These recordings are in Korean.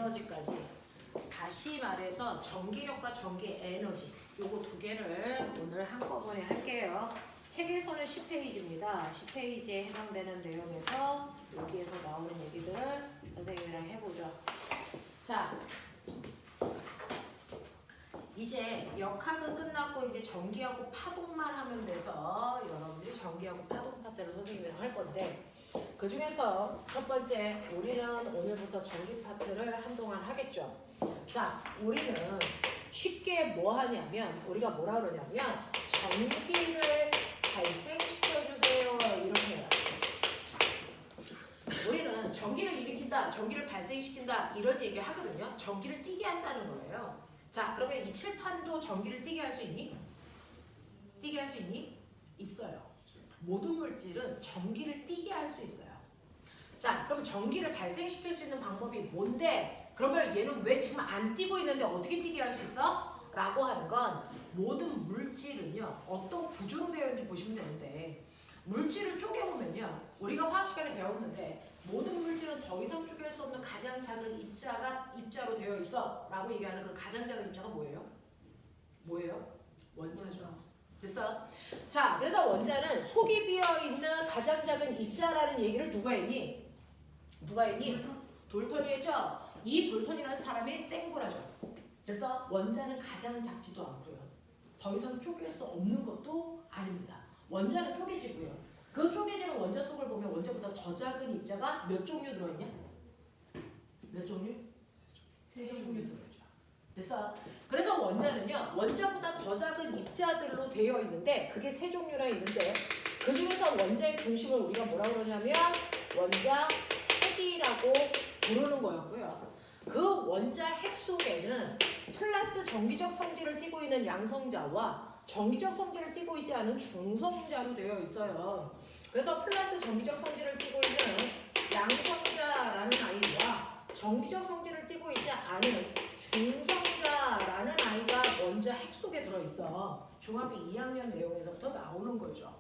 에너지까지. 다시 말해서 전기력과 전기 에너지 요거 두 개를 오늘 한꺼번에 할게요. 책에서는 10페이지입니다. 10페이지에 해당되는 내용에서 여기에서 나오는 얘기들을 선생님이랑 해보죠. 자, 이제 역학은 끝났고 이제 전기하고 파동만 하면 돼서 여러분들이 전기하고 파동 파트를 선생님이랑 할 건데 그 중에서 첫 번째 우리는 오늘부터 전기 파트를 한동안 하겠죠. 자, 우리는 쉽게 뭐 하냐면 우리가 뭐라 그러냐면 전기를 발생시켜주세요 이렇게 해요. 우리는 전기를 일으킨다, 전기를 발생시킨다 이런 얘기 하거든요. 전기를 띠게 한다는 거예요. 자, 그러면 이 칠판도 전기를 띠게 할 수 있니? 띠게 할 수 있니? 있어요. 모든 물질은 전기를 띠게 할 수 있어요. 자, 그럼 전기를 발생시킬 수 있는 방법이 뭔데? 그러면 얘는 왜 지금 안 띠고 있는데 어떻게 띠게 할 수 있어? 라고 하는 건 모든 물질은요 어떤 구조로 되어 있는지 보시면 되는데 물질을 쪼개보면요 우리가 화학 시간에 배웠는데 모든 물질은 더 이상 쪼갤 수 없는 가장 작은 입자로 되어 있어 라고 얘기하는 그 가장 작은 입자가 뭐예요? 뭐예요? 원자죠. 됐어? 자, 그래서 원자는 속이 비어있는 가장 작은 입자라는 얘기를 누가 했니? 누가 했니? 돌턴이 했죠? 이 돌턴이라는 사람이 생구라죠. 됐어? 원자는 가장 작지도 않고요. 더 이상 쪼갤 수 없는 것도 아닙니다. 원자는 쪼개지고요. 그 쪼개지는 원자 속을 보면 원자보다 더 작은 입자가 몇 종류 들어있냐? 몇 종류? 세 종류 들어있죠. 됐어? 그래서 원자는요. 원자보다 더 작은 입자들로 되어 있는데 그게 세 종류나 있는데 그 중에서 원자의 중심을 우리가 뭐라 그러냐면 원자 핵이라고 부르는 거였고요. 그 원자 핵 속에는 플러스 전기적 성질을 띠고 있는 양성자와 전기적 성질을 띠고 있지 않은 중성자로 되어 있어요. 그래서 플러스 전기적 성질을 띠고 있는 양성자라는 아이와 전기적 성질을 띠고 있지 않은 중성자라는 아이가 원자 핵 속에 들어있어. 중학교 2학년 내용에서부터 나오는 거죠.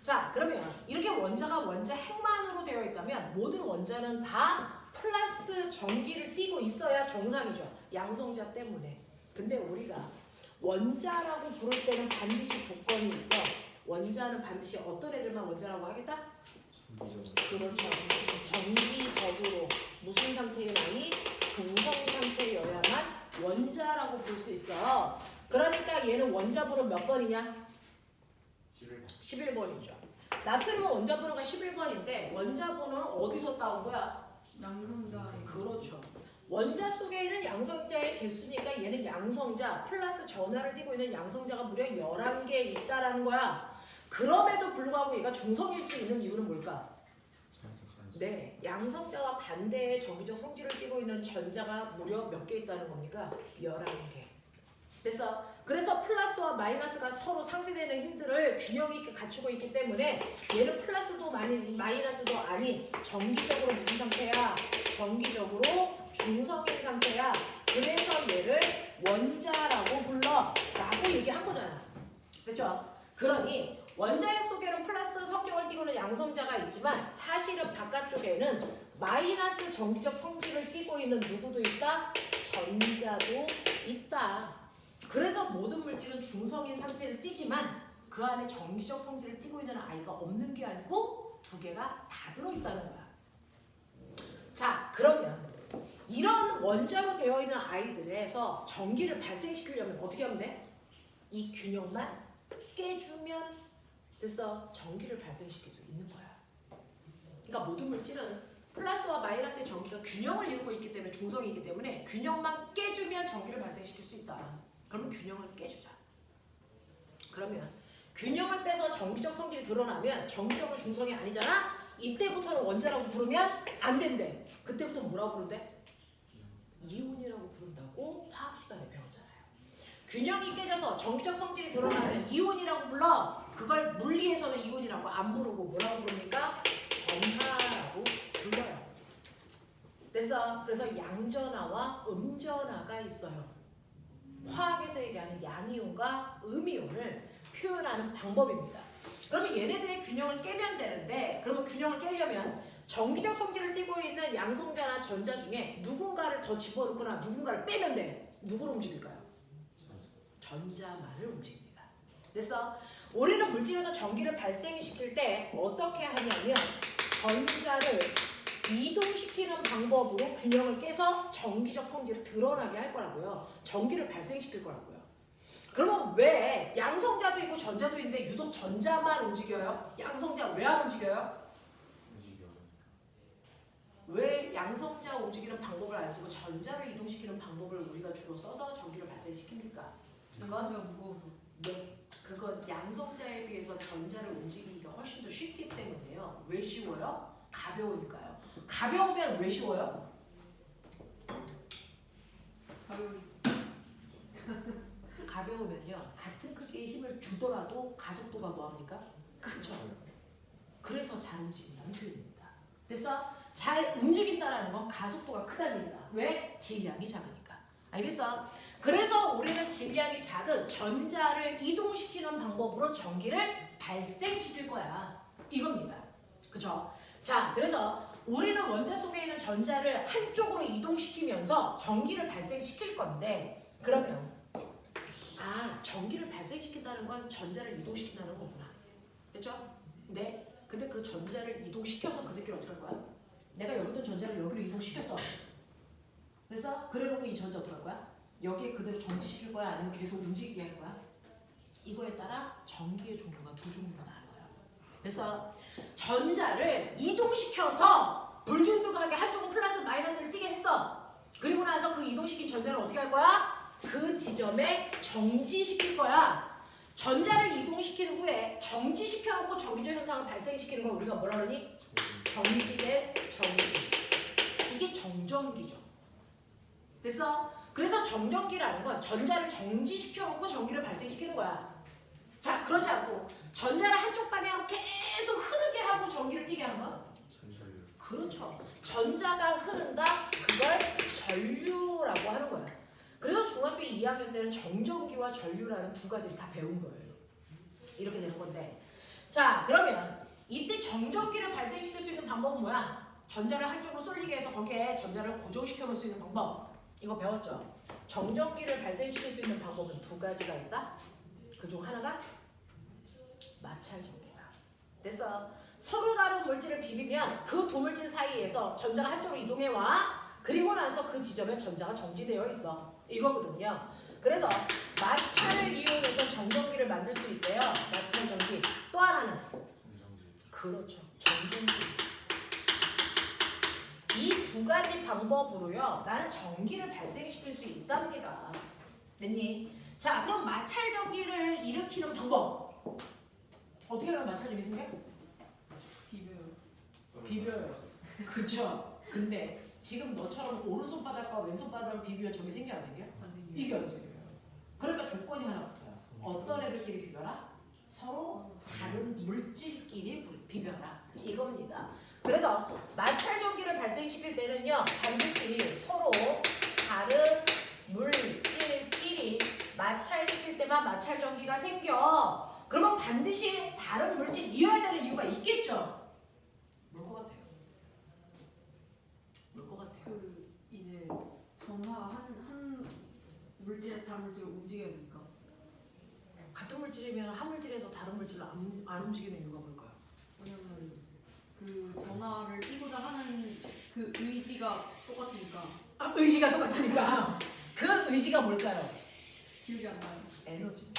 자, 그러면 이렇게 원자가 원자 핵만으로 되어 있다면 모든 원자는 다 플러스 전기를 띠고 있어야 정상이죠. 양성자 때문에. 근데 우리가 원자라고 부를 때는 반드시 조건이 있어. 원자는 반드시 어떤 애들만 원자라고 하겠다? 그렇죠. 정기적으로 무슨 상태의 아이? 중성 상태여야만 원자라고 볼 수 있어. 그러니까 얘는 원자번호 몇 번이냐? 11번이죠. 나트륨 원자번호가 11번인데 원자번호는 어디서 따온 거야? 양성자. 그렇죠. 원자 속에 있는 양성자의 개수니까 얘는 양성자 플러스 전하를 띠고 있는 양성자가 무려 11개 있다라는 거야. 그럼에도 불구하고 얘가 중성일 수 있는 이유는 뭘까? 네, 양성자와 반대의 전기적 성질을 띠고 있는 전자가 무려 몇 개 있다는 겁니까? 11개. 됐어? 그래서 플러스와 마이너스가 서로 상쇄되는 힘들을 균형 있게 갖추고 있기 때문에 얘는 플러스도 마이너스도 아닌 정기적으로 무슨 상태야? 정기적으로 중성인 상태야. 그래서 얘를 원자라고 불러 라고 얘기한 거잖아. 됐죠? 그러니 원자핵 속에는 플러스 성격을 띠고는 양성자가 있지만 사실은 바깥쪽에는 마이너스 전기적 성질을 띠고 있는 누구도 있다? 전자도 있다. 그래서 모든 물질은 중성인 상태를 띠지만 그 안에 전기적 성질을 띠고 있는 아이가 없는 게 아니고 두 개가 다 들어있다는 거야. 자, 그러면 이런 원자로 되어 있는 아이들에서 전기를 발생시키려면 어떻게 하면 돼? 이 균형만 깨주면 됐어. 전기를 발생시킬 수 있는 거야. 그러니까 모든 물질은 플러스와 마이너스의 전기가 균형을 이루고 있기 때문에 중성이기 때문에 균형만 깨주면 전기를 발생시킬 수 있다. 그러면 균형을 깨주자. 그러면 균형을 빼서 전기적 성질이 드러나면 전기적으로 중성이 아니잖아? 이때부터는 원자라고 부르면 안 된대. 그때부터 뭐라고 부른대? 이온이라고 부른다고 화학 시간에 배웠잖아요. 균형이 깨져서 전기적 성질이 드러나면 이온이라고 불러. 그걸 물리에서는 이온이라고 안 부르고 뭐라고 부릅니까? 전하라고 불러요. 됐어? 그래서 양전하와 음전하가 있어요. 화학에서 얘기하는 양이온과 음이온을 표현하는 방법입니다. 그러면 얘네들의 균형을 깨면 되는데 그러면 균형을 깨려면 정기적 성질을 띠고 있는 양성자나 전자 중에 누군가를 더 집어넣거나 누군가를 빼면 돼. 누구를 움직일까요? 전자만을 움직입니다. 그래서 우리는 물질에서 전기를 발생시킬 때 어떻게 하냐면 전자를 이동시키는 방법으로 균형을 깨서 전기적 성질을 드러나게 할 거라고요. 전기를 발생시킬 거라고요. 그러면 왜 양성자도 있고 전자도 있는데 유독 전자만 움직여요? 양성자 왜 안 움직여요? 왜 양성자 움직이는 방법을 안 쓰고 전자를 이동시키는 방법을 우리가 주로 써서 전기를 발생시킵니까? 그건 무거워서. 네, 그건 양성자에 비해서 전자를 움직이기가 훨씬 더 쉽기 때문에요. 왜 쉬워요? 가벼우니까요. 가벼우면 왜 쉬워요? 가벼우면요. 같은 크기의 힘을 주더라도 가속도가 뭐합니까? 그렇죠. 그래서 잘 움직인다는 표현입니다. 그래서 잘 움직인다라는 건 가속도가 크다는 얘기다. 왜? 질량이 작으니까. 알겠어? 그래서 우리는 질량이 작은 전자를 이동시키는 방법으로 전기를 발생시킬 거야. 이겁니다. 그죠? 자, 그래서 우리는 원자 속에 있는 전자를 한쪽으로 이동시키면서 전기를 발생시킬 건데 그러면 전기를 발생시킨다는 건 전자를 이동시킨다는 거구나. 됐죠? 네. 근데 그 전자를 이동시켜서 그 새끼를 어떻게 할 거야? 내가 여기 있던 전자를 여기로 이동시켰어. 그래서 그래놓고 이 전자 어떻게 할 거야? 여기에 그대로 정지시킬 거야? 아니면 계속 움직이게 할 거야? 이거에 따라 전기의 종류가 두 종류가 나눠요. 그래서 전자를 이동시켜서 불균등하게 한쪽은 플러스 마이너스를 띠게 했어. 그리고 나서 그 이동시킨 전자를 어떻게 할 거야? 그 지점에 정지시킬 거야. 전자를 이동시킨 후에 정지시켜놓고 전기적 현상을 발생시키는 걸 우리가 뭐라 그러니? 정지된 전기. 이게 정전기죠. 그래서 정전기라는 건 전자를 정지시켜놓고 전기를 발생시키는 거야. 자, 그러지 않고 전자를 한쪽 방향으로 계속 흐르게 하고 전기를 띠게 하는 건? 그렇죠. 전자가 흐른다? 그걸 전류라고 하는 거야. 그래서 중학교 2학년 때는 정전기와 전류라는 두 가지를 다 배운 거예요. 이렇게 되는 건데. 자, 그러면 이때 정전기를 발생시킬 수 있는 방법은 뭐야? 전자를 한쪽으로 쏠리게 해서 거기에 전자를 고정시켜 놓을 수 있는 방법. 이거 배웠죠? 정전기를 발생시킬 수 있는 방법은 두 가지가 있다. 그중 하나가 마찰전기다. 됐어. 서로 다른 물질을 비비면 그 두 물질 사이에서 전자가 한쪽으로 이동해 와. 그리고 나서 그 지점에 전자가 정지되어 있어. 이거거든요. 그래서 마찰을 이용해서 정전기를 만들 수 있대요. 마찰 전기. 또 하나는 그렇죠. 정전기. 이 두 가지 방법으로요. 나는 전기를 발생시킬 수 있답니다. 됐니? 자, 그럼 마찰 전기를 일으키는 방법. 어떻게 하면 마찰 전기 생겨? 비벼요. 그쵸. 근데 지금 너처럼 오른손바닥과 왼손바닥을 비비면 저기 생겨 안 생겨? 이게 안 생겨요. 그러니까 조건이 하나 붙어요. 어떤 애들끼리 비벼라? 서로 다른 물질끼리 비벼라. 이겁니다. 그래서 마찰 전기를 발생시킬 때는요. 반드시 서로 다른 물질끼리 마찰시킬 때만 마찰 전기가 생겨. 그러면 반드시 다른 물질이어야 되는 이유가 있겠죠. 뭘 것 같아요? 뭘 것 같아요? 이제 전화가 한 물질에서 다른 물질을 움직여야 되니까. 같은 물질이면 한 물질에서 다른 물질로 안 움직이는 이유가 뭘까요? 왜냐면 그 전화를 띄고자 하는 그 의지가 똑같으니까. 의지가 똑같으니까. 그 의지가 뭘까요? 기억이 안 나요. 에너지.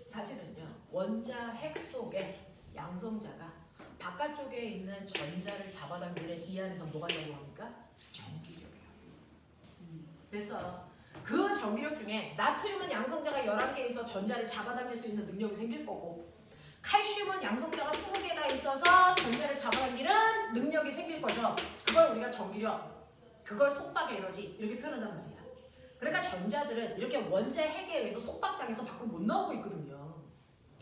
사실은요. 원자 핵 속에 양성자가 바깥쪽에 있는 전자를 잡아당기는 이 안에서 뭐가 작용합니까? 전기력이요. 그래서 그 전기력 중에 나트륨은 양성자가 11개에서 전자를 잡아당길 수 있는 능력이 생길 거고 칼슘은 양성자가 20개가 있어서 전자를 잡아당기는 능력이 생길 거죠. 그걸 우리가 전기력, 그걸 속박의 에너지 이렇게 표현한단 말이야. 그러니까 전자들은 이렇게 원자 핵에 의해서 속박당해서 밖으로 못 나오고 있거든요.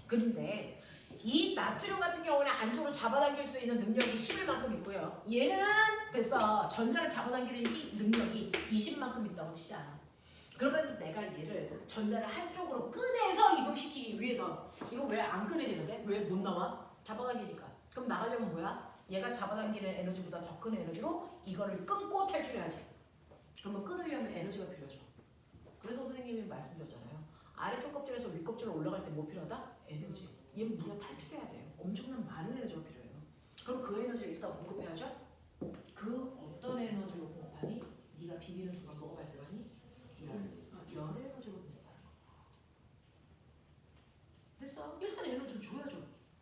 근데 이 나트륨 같은 경우는 안쪽으로 잡아당길 수 있는 능력이 11만큼 있고요. 얘는 됐어. 전자를 잡아당기는 능력이 20만큼 있다고 치자. 그러면 내가 얘를 전자를 한쪽으로 꺼내서 이동시키기 위해서 이거 왜 안 꺼내지는데? 왜 못 나와? 잡아당기니까. 그럼 나가려면 뭐야? 얘가 잡아당기는 에너지보다 더 큰 에너지로 이거를 끊고 탈출해야지. 그러면 끊으려면 에너지가 필요하죠. 그래서 선생님이 말씀드렸잖아요. 아래쪽 껍질에서 위 껍질로 올라갈 때 뭐 필요하다? 에너지. 얘는 무려 탈출해야 돼요. 엄청난 많은 에너지가 필요해요. 그럼 그 에너지를 일단 공급해야죠. 그 어떤 에너지로 공급하니? 네가 비비는 순간 뭐가 발생하니? 열 에너지로 공급하는 거. 됐어? 일단 에너지를 줘야죠.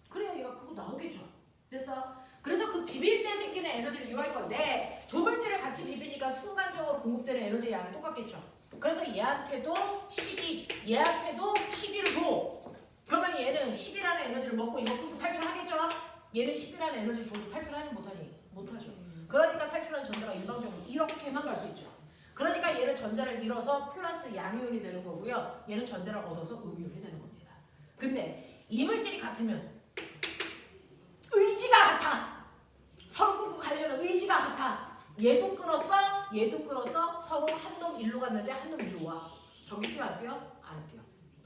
그래야 얘가 그거 나오겠죠. 됐어? 그래서 그 비빌 때 생기는 에너지를 이용할 건데 두 물질을 같이 비비니까 순간적으로 공급되는 에너지의 양이 똑같겠죠. 그래서 얘한테도 12, 얘한테도 12를 줘. 그러면 얘는 10이라는 에너지를 먹고 이거 끊고 탈출하겠죠? 얘는 10이라는 에너지를 줘도 탈출하니 못하니? 못하죠. 그러니까 탈출한 전자가 일방적으로 이렇게만 갈 수 있죠. 그러니까 얘는 전자를 잃어서 플러스 양이온이 되는 거고요. 얘는 전자를 얻어서 음이온이 되는 겁니다. 근데 이 물질이 같으면 의지가 같아. 서로 끊고 가려는 의지가 같아. 얘도 끊었어, 얘도 끊었어. 서로 한 놈 일로 갔는데 한 놈 일로 와. 전기 뛰어 안 뛰어? 안 뛰어.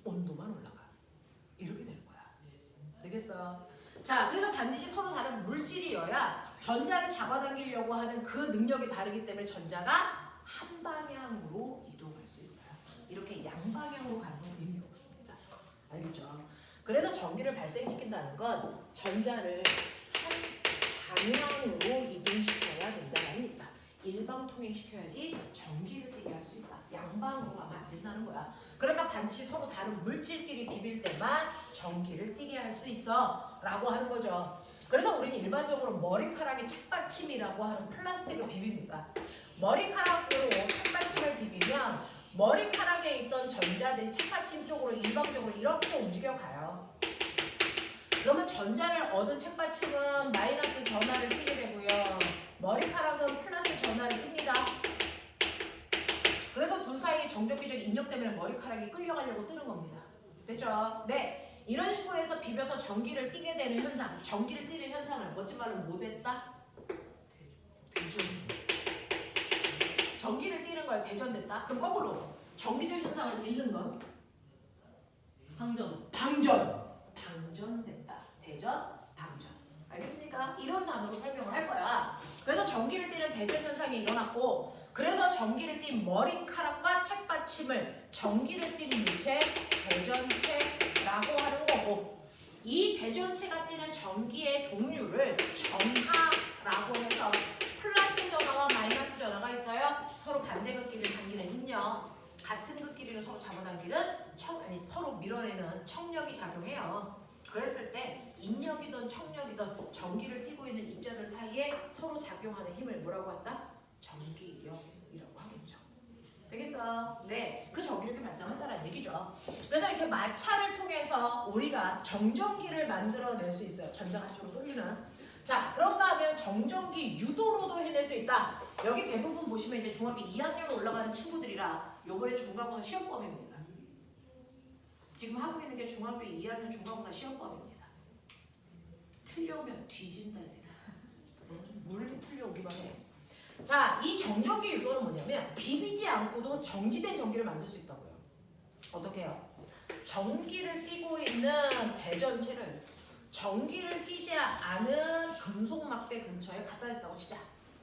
온도만 올라가. 이렇게 되는 거야. 되겠어? 자, 그래서 반드시 서로 다른 물질이어야 전자를 잡아당기려고 하는 그 능력이 다르기 때문에 전자가 한 방향으로 이동할 수 있어요. 이렇게 양방향으로 가는 건 의미가 없습니다. 알겠죠? 그래서 전기를 발생시킨다는 건 전자를 한 방향으로 이동시켜야 된다는 얘기다. 일방 통행시켜야지 전기를 띠게 할 수 있다. 양방으로 가면 안 된다는 거야. 그러니까 반드시 서로 다른 물질끼리 비빌 때만 전기를 띠게 할 수 있어 라고 하는 거죠. 그래서 우리는 일반적으로 머리카락의 책받침이라고 하는 플라스틱을 비빕니다. 머리카락으로 책받침을 비비면 머리카락에 있던 전자들이 책받침 쪽으로 일방적으로 이렇게 움직여가요. 그러면 전자를 얻은 책받침은 마이너스 전하를 띠게 되고요. 머리카락은 플러스 전하를 띱니다. 그래서 둘 사이의 정전기적 인력 때문에 머리카락이 끌려가려고 뜨는 겁니다. 됐죠? 네. 이런 식으로 해서 비벼서 전기를 띠게 되는 현상, 전기를 띠는 현상을 멋진 말로 못 했다? 대전. 전기를 띠는 걸 대전됐다? 그럼 거꾸로 전기적 현상을 잃는 건 방전. 방전됐다. 대전, 방전. 알겠습니까? 이런 단어로 설명을 할 거야. 그래서 전기를 띠는 대전 현상이 일어났고, 그래서 전기를 띈 머리카락과 책받침을 전기를 띤 물체 대전체라고 하는 거고, 이 대전체가 띠는 전기의 종류를 전하라고 해서 플러스 전하와 마이너스 전하가 있어요. 서로 반대 극끼리를 당기는 인력, 같은 극끼리를 서로 잡아당기는 서로 밀어내는 청력이 작용해요. 그랬을 때 인력이든 청력이든 전기를 띠고 있는 입자들 사이에 서로 작용하는 힘을 뭐라고 한다? 전기력이라고 하겠죠. 되겠어? 네, 그 전기력이 발생한다는 얘기죠. 그래서 이렇게 마찰을 통해서 우리가 정전기를 만들어낼 수 있어요. 전자가 한쪽으로 쏠리는. 자, 그런가 하면 정전기 유도로도 해낼 수 있다. 여기 대부분 보시면 이제 중학교 2학년 올라가는 친구들이라 요번에 중간고사 시험범위입니다. 지금 하고 있는 게 중학교 2학년 중간고사 시험범위입니다. 틀려오면 뒤진다 이 생각. 물리 틀려오기만 해. 자, 이 정전기 유도는 뭐냐면 비비지 않고도 정지된 전기를 만들 수 있다고요. 어떻게 해요? 전기를 띠고 있는 대전체를 전기를 띠지 않은 금속 막대 근처에 갖다 댔다고 치자.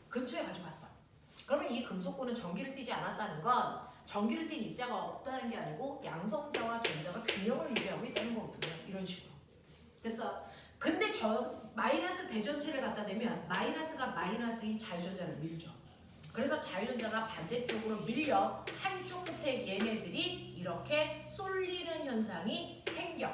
근처에 가져갔어. 그러면 이 금속고는 전기를 띠지 않았다는 건 전기를 띤 입자가 없다는 게 아니고 양성자와 전자가 균형을 유지하고 있다는 거거든요. 이런 식으로. 됐어? 근데 마이너스 대전체를 갖다 대면 마이너스가 마이너스인 자유전자를 밀죠. 그래서 자유전자가 반대쪽으로 밀려 한쪽 끝에 얘네들이 이렇게 쏠리는 현상이 생겨.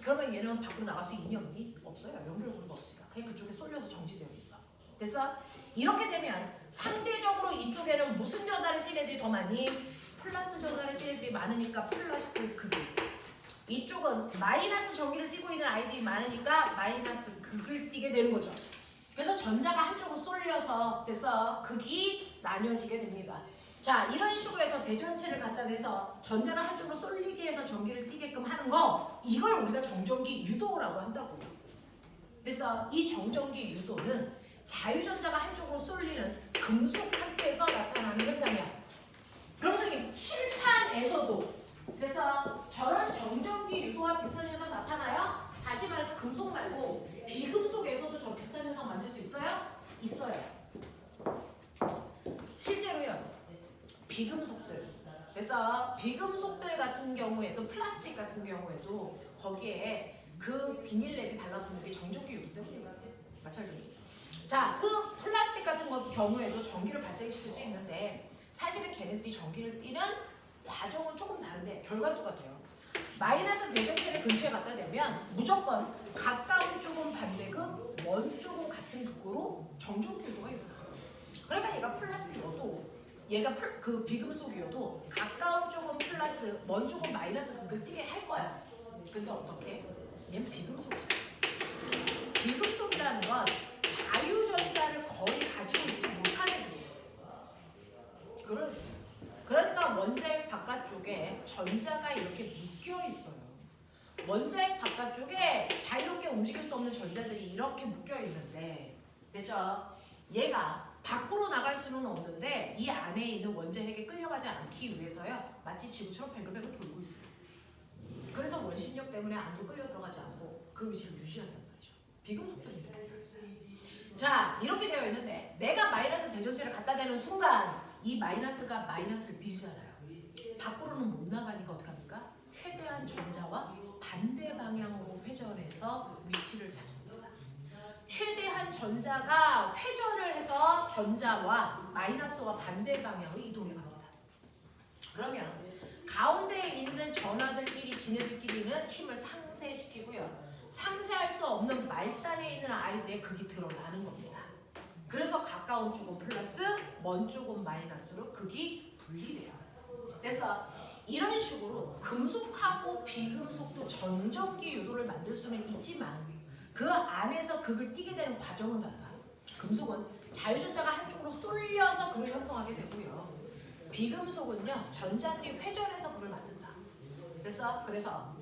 그러면 얘는 밖으로 나갈 수 있는 인력이 없어요. 연결고리가 없으니까. 그냥 그쪽에 쏠려서 정지되어 있어. 됐어? 이렇게 되면 상대적으로 이쪽에는 무슨 전하를 띤 애들이 더 많니? 플러스 전하를 띤 애들이 많으니까 플러스 극을. 이쪽은 마이너스 전기를 띠고 있는 아이들이 많으니까 마이너스 극을 띠게 되는 거죠. 그래서 전자가 한쪽으로 쏠려서 됐어? 극이 나뉘어지게 됩니다. 자, 이런 식으로 해서 대전체를 갖다 대서 전자를 한쪽으로 쏠리게 해서 전기를 띠게끔 하는 거, 이걸 우리가 정전기 유도라고 한다고. 그래서 이 정전기 유도는 자유전자가 한쪽으로 쏠리는 금속 상태에서 나타나는 현상이야. 그러면서 칠판에서도 그래서 저런 정전기 유도와 비슷한 현상 나타나요? 다시 말해서 금속 말고 비금속 비금속들. 그래서 비금속들 같은 경우에도 플라스틱 같은 경우에도 거기에 그 비닐랩이 달라붙는 게 정전기 요도 때문이에요. 마찰적이. 자, 그 플라스틱 같은 경우에도 전기를 발생시킬 수 있는데 사실은 걔네들이 전기를 띠는 과정은 조금 다른데 결과는 똑같아요. 마이너스 대전체를 근처에 갖다 대면 무조건 가까운 쪽은 반대극, 먼 쪽은 같은 극으로 정전기 요도가 일어나요. 그러니까 얘가 플러스여도 얘가 그 비금속이어도 가까운 쪽은 플러스, 먼 쪽은 마이너스 극을 띠게 할 거야. 근데 어떻게? 얘는 비금속이잖아. 비금속이라는 건 자유전자를 거의 가지고 있지 못하는 거예요. 그러니까 원자핵 바깥쪽에 전자가 이렇게 묶여 있어요. 원자핵 바깥쪽에 자유롭게 움직일 수 없는 전자들이 이렇게 묶여 있는데, 됐죠? 얘가 밖으로 나갈 수는 없는데 이 안에 있는 원자핵에 끌려가지 않기 위해서요. 마치 지구처럼 뱅글뱅글 돌고 있어요. 그래서 원심력 때문에 안으로 끌려 들어가지 않고 그 위치를 유지한단 말이죠. 비금속들이 이렇게 되어 있어요. 자, 이렇게 되어 있는데 내가 마이너스 대전체를 갖다 대는 순간 이 마이너스가 마이너스를 밀잖아요. 밖으로는 못 나가니까 어떻게 합니까? 최대한 전자와 반대 방향으로 회전해서 위치를 잡습니다. 최대한 전자가 회전을 해서 전자와 마이너스와 반대 방향으로 이동해 갑니다. 그러면 가운데에 있는 전하들끼리 지네들끼리는 힘을 상쇄시키고요. 상쇄할 수 없는 말단에 있는 아이들의 극이 드러나는 겁니다. 그래서 가까운 쪽은 플러스, 먼 쪽은 마이너스로 극이 분리돼요. 그래서 이런 식으로 금속하고 비금속도 전전기 유도를 만들 수는 있지만 그 안에서 극을 띠게 되는 과정은 달라요. 금속은 자유전자가 한쪽으로 쏠려서 극을 형성하게 되고요. 비금속은요, 전자들이 회전해서 극을 만든다. 그래서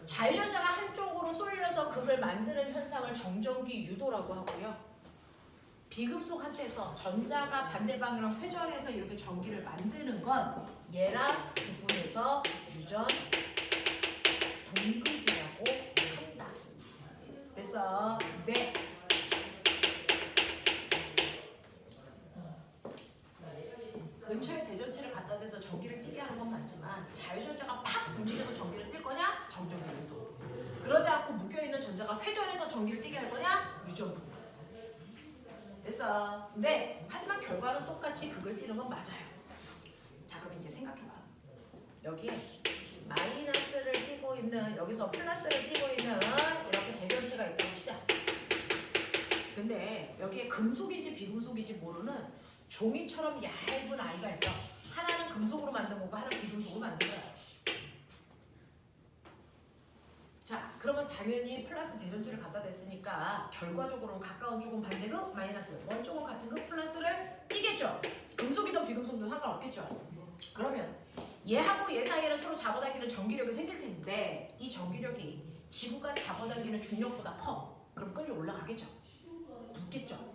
자유전자가 한쪽으로 쏠려서 극을 만드는 현상을 정전기 유도라고 하고요. 비금속한테서 전자가 반대 방향으로 회전해서 이렇게 전기를 만드는 건 얘랑 구분해서 유전 분극이라고 한다. 됐어? 네. 근처에 대전체를 갖다 대서 전기를 띠게 하는 건 맞지만 자유전자가 팍 움직여서 전기를 뜰 거냐? 정전기 유도. 그러지 않고 묶여있는 전자가 회전해서 전기를 띠게 할 거냐? 유전 분극. 됐어. 네. 하지만 결과는 똑같이 극을 띠는 건 맞아요. 자, 그럼 이제 생각해봐. 여기에 마이너스를 띠고 있는, 여기서 플러스를 띠고 있는 이렇게 대전체가 있다고 치자. 근데 여기에 금속인지 비금속인지 모르는 종이처럼 얇은 아이가 있어. 하나는 금속으로 만든 거고 하나는 비금속으로 만든 거야. 자, 그러면 당연히 플러스 대전체를 갖다 댔으니까 결과적으로는 가까운 쪽은 반대극, 마이너스, 먼 쪽은 같은 극, 플러스를 띠겠죠. 금속이든 비금속이든 상관없겠죠. 그러면 얘하고 얘 사이에는 서로 잡아당기는 전기력이 생길 텐데 이 전기력이 지구가 잡아당기는 중력보다 커. 그럼 끌려 올라가겠죠. 붙겠죠.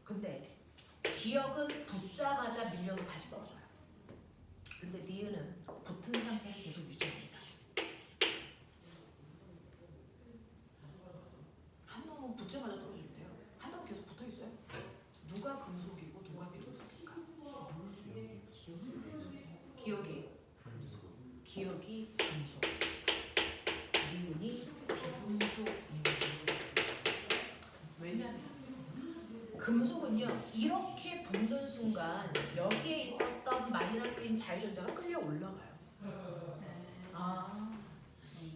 근데 기역은 붙자마자 밀려서 다시 떨어져요. 근데 니은은 붙은 상태를 계속 유지합니다. 한 놈은 붙자마자 떨어질 때요. 한 놈은 계속 붙어 있어요. 누가 금속이고 누가 비금속일까? 기역이 금속, 니은이 비금속입니다. 왜냐면 금속은요, 이렇게 붙는 순간 여기에 있었던 마이너스인 자유전자가 끌려 올라가요.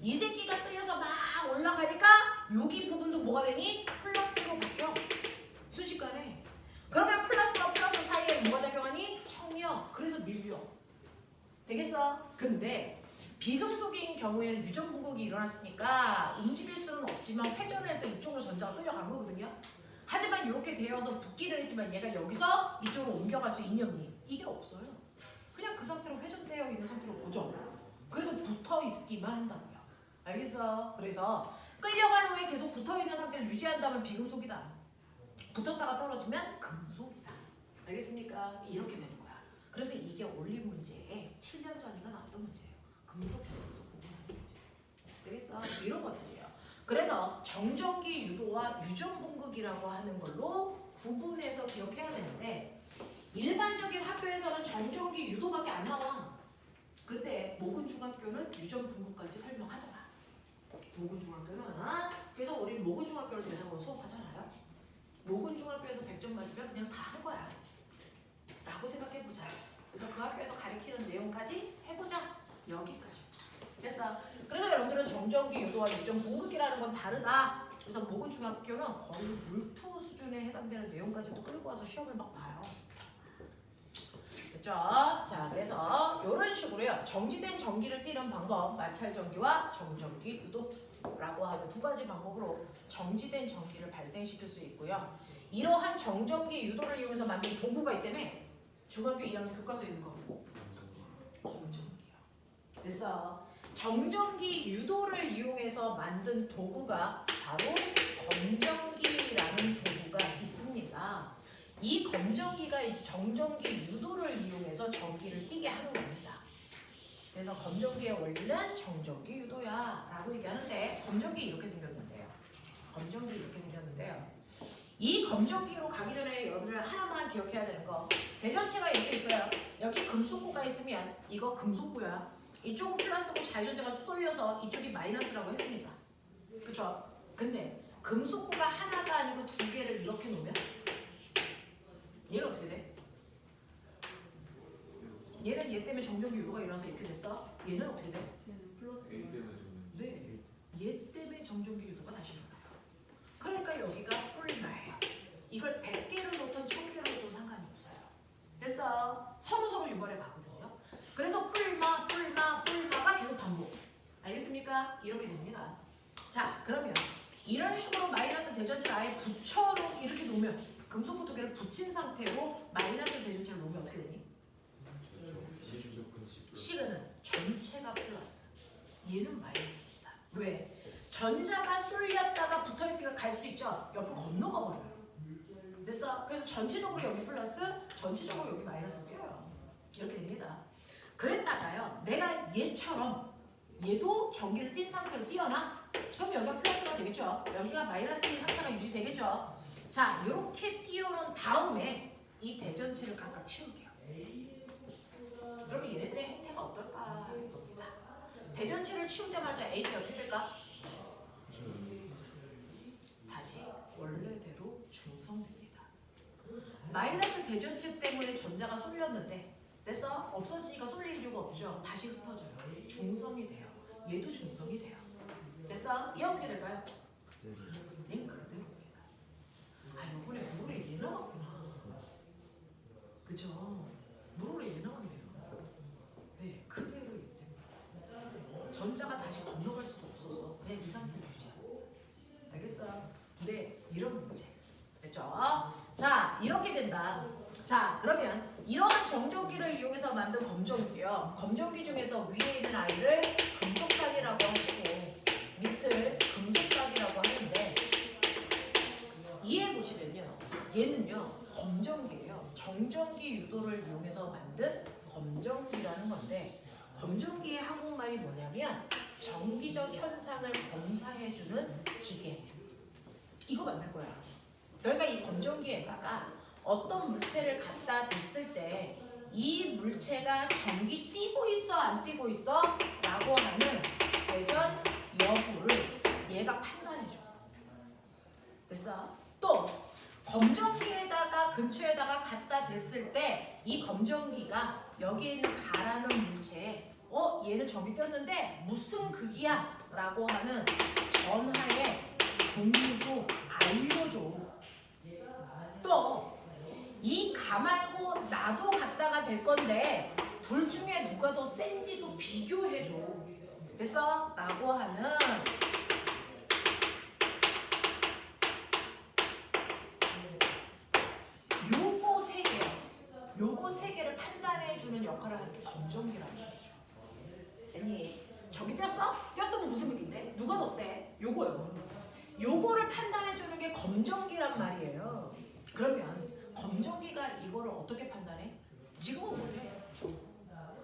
이 새끼가 끌려서 막 올라가니까 여기 부분도 뭐가 되니? 플러스로 바뀌어. 순식간에. 그러면 플러스와 플러스 사이에 뭐가 작용하니? 청력. 그래서 밀려. 되겠어? 근데 비금속인 경우에는 유전분극이 일어났으니까 움직일 수는 없지만 회전을 해서 이쪽으로 전자가 끌려간 거거든요. 하지만 이렇게 되어서 붙기는 했지만 얘가 여기서 이쪽으로 옮겨갈 수 있냐니? 이게 없어요. 그냥 그 상태로 회전되어 있는 상태로 고정. 그래서 붙어 있기만 한다고요. 알겠어? 그래서 끌려간 후에 계속 붙어 있는 상태를 유지한다면 비금속이다. 붙었다가 떨어지면 금속이다. 알겠습니까? 이렇게 되는 거야. 그래서 이게 올림 문제에 7년 전인가 나왔던 문제예요. 금속, 비금속 구분하는 문제. 되겠어? 이런 것들이에요. 그래서 정전기 유도와 유전 분극이라고 하는 걸로 구분해서 기억해야 되는데 일반적인 학교에서는 정전기 정전기 유도밖에 안 나와. 근데 모근중학교는 유전분급까지 설명하더라. 모근중학교는 그래서 우리는 모근중학교를 대상으로 수업하잖아요. 모근중학교에서 100점 맞으면 그냥 다 한 거야 라고 생각해보자. 그래서 그 학교에서 가르치는 내용까지 해보자. 여기까지 됐어. 그래서 여러분들은 정전기 유도와 유전분급이라는 건 다르다. 그래서 모근중학교는 거의 물투 수준에 해당되는 내용까지도 끌고 와서 시험을 막 봐요. 됐죠? 자, 그래서 이런 식으로요. 정지된 전기를 띠는 방법, 마찰전기와 정전기 유도라고 하는 두 가지 방법으로 정지된 전기를 발생시킬 수 있고요. 이러한 정전기 유도를 이용해서 만든 도구가 있다며. 중학교 2학년 교과서에 있는 거. 검전기요. 됐어. 정전기 유도를 이용해서 만든 도구가 바로 검전기라는 도구가 있습니다. 이 검전기가 정전기 유도를 이용해서 전기를 띠게 하는 겁니다. 그래서 검전기의 원리는 정전기 유도야 라고 얘기하는데, 검전기 이렇게 생겼는데요. 검전기 이렇게 생겼는데요. 이 검전기로 가기 전에 여러분들 하나만 기억해야 되는 거, 대전체가 이렇게 있어요. 여기 금속구가 있으면 이거 금속구야. 이쪽은 플러스고 자유전자가 쏠려서 이쪽이 마이너스라고 했습니다. 그쵸? 근데 금속구가 하나가 아니고 두 개를 이렇게 놓으면 얘는 어떻게 돼? 얘는 얘 때문에 정전기 유도가 일어나서 이렇게 됐어. 얘는 어떻게 돼? 쟤는 플러스. 네, 얘 때문에 정전기 유도가 다시 일어나요. 그러니까 여기가 폴리마예요. 이걸 100개를 놓든 1000개를 놓든 상관이 없어요. 됐어? 서로 유발해 가거든요. 그래서 폴마가 계속 반복. 알겠습니까? 이렇게 됩니다. 자, 그러면 이런 식으로 마이너스 대전체를 아예 붙여놓 이렇게 놓으면, 금속구 두 개를 붙인 상태로 마이너스 대전체를 놓으면 어떻게 되니? 시그는 전체가 플러스, 얘는 마이너스입니다. 왜? 전자가 쏠렸다가 붙어있으니까 갈 수 있죠? 옆으로 건너가 버려요. 됐어? 그래서 전체적으로 여기 플러스, 전체적으로 여기 마이너스 뛰어요. 이렇게 됩니다. 그랬다가요, 내가 얘처럼 얘도 전기를 띈 상태로 띄어놔? 그럼 여기가 플러스가 되겠죠? 여기가 마이너스인 상태가 유지되겠죠? 자, 이렇게 띄워놓은 다음에 이 대전체를 각각 치울게요. 그러면 얘네들의 행태가 어떨까 이겁니다. 대전체를 치우자마자 A가 어떻게 될까? 다시 원래대로 중성됩니다. 마이너스 대전체 때문에 전자가 쏠렸는데, 됐어? 없어지니까 쏠릴 이유가 없죠. 다시 흩어져요. 중성이 돼요. 얘도 중성이 돼요. 됐어? 얘 어떻게 될까요? 얘는 그대로입니다. 아, 요번에 물에 얘 나왔구나. 그죠? 물에 얘 나왔네요. 네, 그대로 됩니다. 전자가 다시 건너갈 수가 없어서 이 상태 유지하고. 알겠어요? 네, 이런 문제. 됐죠? 자, 이렇게 된다. 자, 그러면 이러한 정전기를 이용해서 만든 검전기요. 검전기 중에서 위에 있는 아이를 금속박이라고 하시고 밑을 금속박이라고 하는데, 이해해 보시면요, 얘는요 검전기예요. 정전기 유도를 이용해서 만든 검전기라는 건데, 검전기의 한국말이 뭐냐면 정기적 현상을 검사해주는 기계. 이거 만들 거야. 그러니까 이 검전기에다가 어떤 물체를 갖다 댔을 때 이 물체가 전기 띄고 있어 안 띄고 있어? 라고 하는 대전 여부를 얘가 판단해줘. 됐어? 또 검전기에다가 근처에다가 갖다 댔을 때 이 검전기가 여기에 있는 가라는 물체에 얘는 전기 띄었는데 무슨 극이야? 라고 하는 전하의 종류도 알려줘. 또 이 가 말고 나도 갖다가 될 건데 둘 중에 누가 더 센지도 비교해줘. 됐어? 라고 하는 요거 세 개를 판단해주는 역할을 하는 게 검전기라는 거죠. 아니, 저기 띄었어? 띄었으면 무슨 극인데? 누가 더 세? 요거요. 요거를 판단해주는 게 검전기란 말이에요. 그러면 검전기가 이거를 어떻게 판단해? 지금은 못해.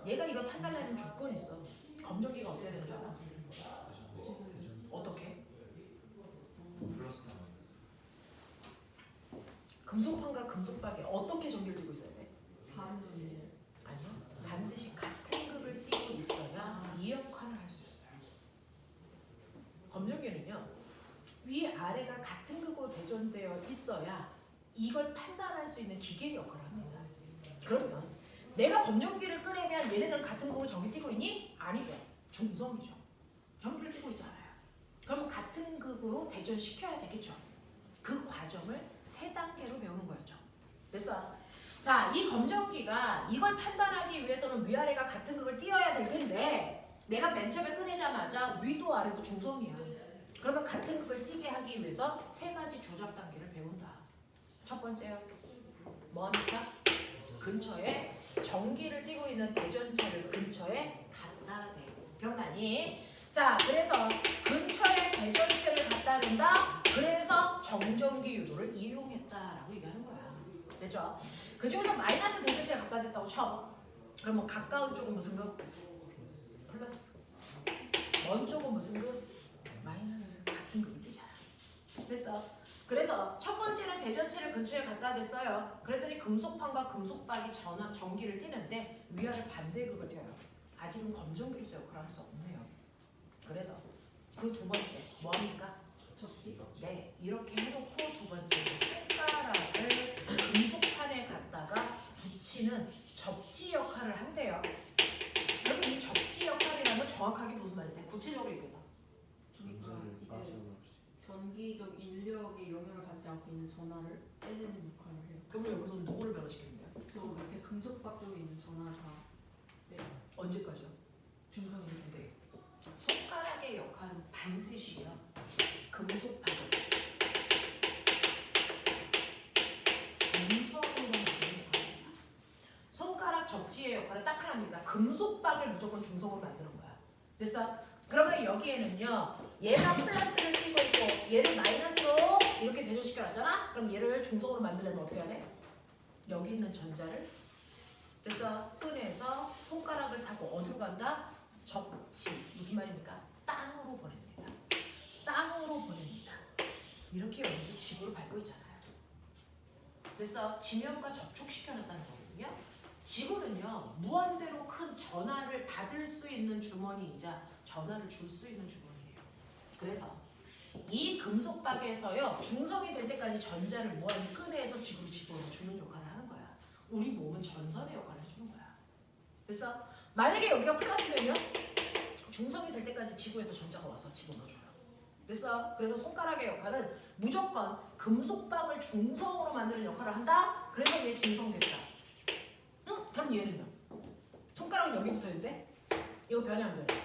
얘가 이걸 판단하는 조건이 있어. 검전기가 어때야 되는 줄 알아? 어떻게? 금속판과 금속박이 어떻게 전기를 들고 있어야 돼? 다른 놈이에요. 아니요. 발전되어 있어야 이걸 판단할 수 있는 기계 역할을 합니다. 그러면 내가 검정기를 끄려면 얘네들 같은 극으로 전기 띄고 있니? 아니죠. 중성이죠. 전기를 띄고 있잖아요. 그럼 같은 극으로 대전시켜야 되겠죠. 그 과정을 3단계로 배우는 거였죠. 됐어? 자, 이 검정기가 이걸 판단하기 위해서는 위아래가 같은 극을 띄어야 될 텐데 내가 맨 처음에 꺼내자마자 위도 아래도 중성이야. 그러면 같은 극을 띄게 하기 위해서 3가지 조작 단계를 배운다. 첫 번째요. 뭐합니까? 근처에 전기를 띄고 있는 대전체를 근처에 갖다 대고. 기억나니? 자, 그래서 근처에 대전체를 갖다 댄다. 그래서 정전기 유도를 이용했다라고 얘기하는 거야. 됐죠? 그중에서 마이너스 대전체를 갖다 댔다고 쳐. 그러면 가까운 쪽은 무슨 급? 플러스. 먼 쪽은 무슨 급? 마이너스. 같은 급이 뜨잖아. 됐어? 그래서 첫 번째는 대전체를 근처에 갖다 댔어요. 그랬더니 금속판과 금속박이 전기를 띄는데 위아래 반대극을 띄어요. 아직은 검정기로서 역할을 할 수 없네요. 그래서 그 두 번째 뭐합니까? 접지. 네, 이렇게 해놓고 두 번째 손가락을 금속판에 갖다가 붙이는 접지 역할을 한대요. 그러면 이 접지 역할이라는 건 정확하게 무슨 말인데? 구체적으로 얘기해봐. 그러니까 이제 전기적 인력의 영향을 받지 않고 있는 전하를 빼내는 역할을 해요. 그러면 여기서 누구를 변화시키는 거야? 저 밑에 금속박 쪽에 있는 전하 다 언제까지요? 중성인데. 손가락의 역할은 반드시요. 금속판을 중성으로 만드는 겁니다. 손가락 접지의 역할은 딱 하나입니다. 금속박을 무조건 중성으로 만드는 거야. 됐어? 그러면 여기에는요. 얘가 플러스를 띄고 있고 얘를 마이너스로 이렇게 대조시켜놨잖아? 그럼 얘를 중성으로 만들려면 어떻게 해야 돼? 여기 있는 전자를 그래서 꺼내서 손가락을 타고 어디로 간다? 접지. 무슨 말입니까? 땅으로 보냅니다. 땅으로 보냅니다. 이렇게 여기도 지구를 밟고 있잖아요. 그래서 지면과 접촉시켜놨다는 거거든요. 지구는요. 무한대로 큰 전하를 받을 수 있는 주머니이자 전하를 줄 수 있는 주머니예요. 그래서 이 금속박에서요. 중성이 될 때까지 전자를 무한히 꺼내서 지구로 집어주는 역할을 하는 거야. 우리 몸은 전선의 역할을 해주는 거야. 그래서 만약에 여기가 플러스면요. 중성이 될 때까지 지구에서 전자가 와서 집어넣어줘요. 그래서 손가락의 역할은 무조건 금속박을 중성으로 만드는 역할을 한다. 그래서 얘 중성됐다. 응? 그럼 얘는요? 손가락은 여기 붙어있는데 이거 변해 안 변해?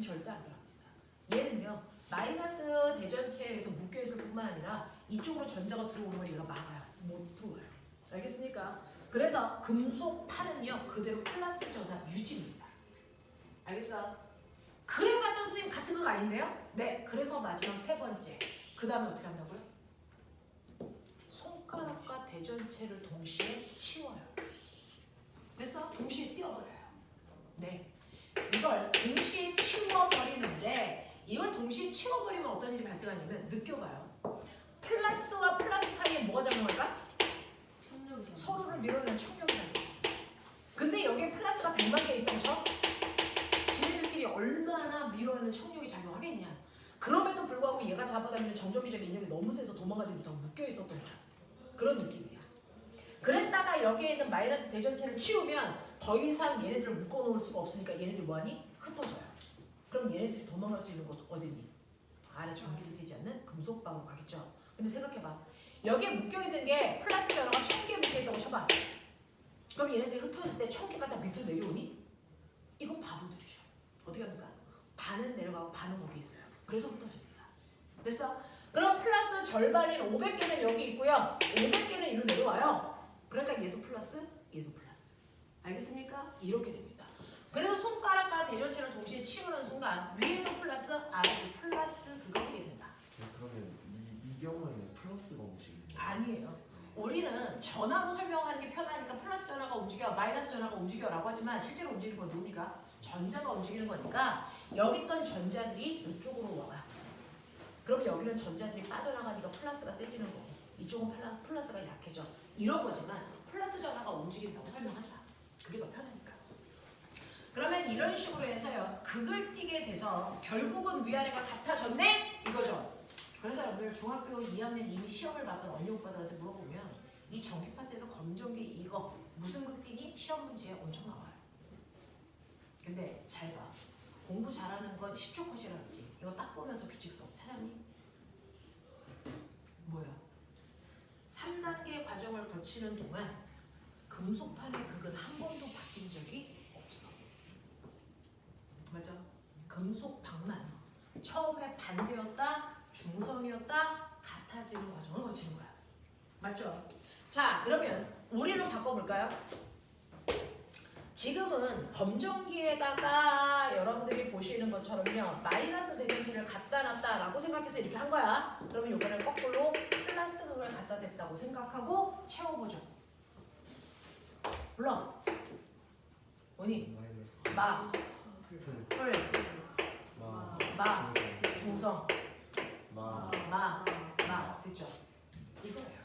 절대 안 변합니다. 얘는요. 마이너스 대전체에서 묶여있을 뿐만 아니라 이쪽으로 전자가 들어오는 걸 얘가 막아요. 못 들어와요. 알겠습니까? 그래서 금속판은요. 그대로 플러스 전하 유지입니다. 알겠어? 그래봤자 선생님 같은 거 아닌데요? 네. 그래서 마지막 3번째. 그 다음에 어떻게 한다고요? 손가락과 대전체를 동시에 치워요. 그래서 동시에 띄워버려요. 네. 이걸 동시에 치워버리는데 이걸 동시에 치워버리면 어떤 일이 발생하냐면 느껴봐요. 플러스와 플러스 사이에 뭐가 작용할까? 서로를 밀어내는 청력이 작용. 근데 여기에 플러스가 100만 개 있다고 쳐? 지네들끼리 얼마나 밀어내는 청력이 작용하겠냐. 그럼에도 불구하고 얘가 잡아당기는 정전기적 인력이 너무 세서 도망가지 못하고 묶여있었던 거야. 그런 느낌이야. 그랬다가 여기에 있는 마이너스 대전체를 치우면 더 이상 얘네들을 묶어놓을 수가 없으니까 얘네들이 뭐하니? 흩어져요. 그럼 얘네들이 도망갈 수 있는 곳 어디니? 아래 전기를 띄지 않는 금속방으로 가겠죠. 근데 생각해봐. 여기에 묶여있는 게 플러스 전화가 1000개 묶여있다고 쳐봐. 그럼 얘네들이 흩어질 때 1000개가 다 밑으로 내려오니? 이건 바보들이죠. 어떻게 합니까? 반은 내려가고 반은 거기 있어요. 그래서 흩어집니다. 됐어? 그럼 플러스 절반인 500개는 여기 있고요. 500개는 이리로 내려와요. 그러니까 얘도 플러스, 얘도 플러스. 알겠습니까? 이렇게 됩니다. 그래서 손가락과 대전체를 동시에 치우는 순간 위에도 플러스, 아래도 플러스 그거 되게 된다. 그러면 이 경우에는 플러스가 움직이는 거예요? 아니에요. 우리는 전하로 설명하는 게 편하니까 플러스 전하가 움직여, 마이너스 전하가 움직여라고 하지만 실제로 움직이는 건 누구니까? 전자가 움직이는 거니까 여기 있던 전자들이 이쪽으로 와요. 그러면 여기는 전자들이 빠져나가니까 플러스가 세지는 거고 이쪽은 플러스가 약해져. 이런 거지만 플러스 전하가 움직인다고 설명한다. 그게 더 편하니까. 그러면 이런 식으로 해서요. 극을 띄게 돼서 결국은 위아래가 같아졌네? 이거죠. 그래서 여러분들 중학교 2학년 이미 시험을 봤던 언니 오빠들한테 물어보면 이 전기 파트에서 검정기 이거 무슨 극 띄니? 시험 문제에 엄청 나와요. 근데 잘 봐. 공부 잘하는 건 10초 컷이라든지 이거 딱 보면서 규칙성 찾았니? 뭐야? 3단계 과정을 거치는 동안 금속판의 극은 한 번도 바뀐 적이 없어. 맞아. 금속방만 처음에 반대였다, 중성이었다, 같아지는 과정을 거치는 거야. 맞죠? 자, 그러면 우리는 바꿔볼까요? 지금은 검정기에다가 여러분들이 보시는 것처럼요 마이너스 대전지를 갖다 놨다라고 생각해서 이렇게 한 거야. 그러면 이번엔 거꾸로 플러스 극을 갖다 댔다고 생각하고 채워보죠. 불러. 뭐니? 마이너스 마, 풀, 마, 중성, 마 마, 됐죠? 이거예요.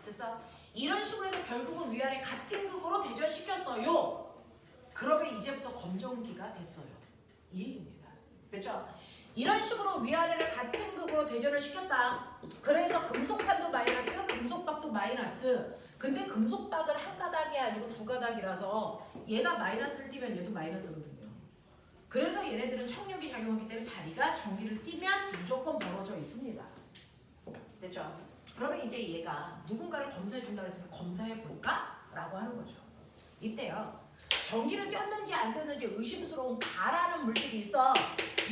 됐어? 이런 식으로 해서 결국은 위아래 같은 극으로 대전시켰어요. 그러면 이제부터 검정기가 됐어요. 이 얘기입니다. 됐죠? 이런 식으로 위아래를 같은 극으로 대전을 시켰다. 그래서 금속판도 마이너스, 금속박도 마이너스. 근데 금속박은 한 가닥이 아니고 두 가닥이라서 얘가 마이너스를 띄면 얘도 마이너스거든요. 그래서 얘네들은 청력이 작용하기 때문에 다리가 전기를 띄면 무조건 벌어져 있습니다. 됐죠? 그러면 이제 얘가 누군가를 검사해 준다고 해서 검사해 볼까? 라고 하는 거죠. 이때요. 전기를 띄었는지 안 띄었는지 의심스러운 가라는 물질이 있어.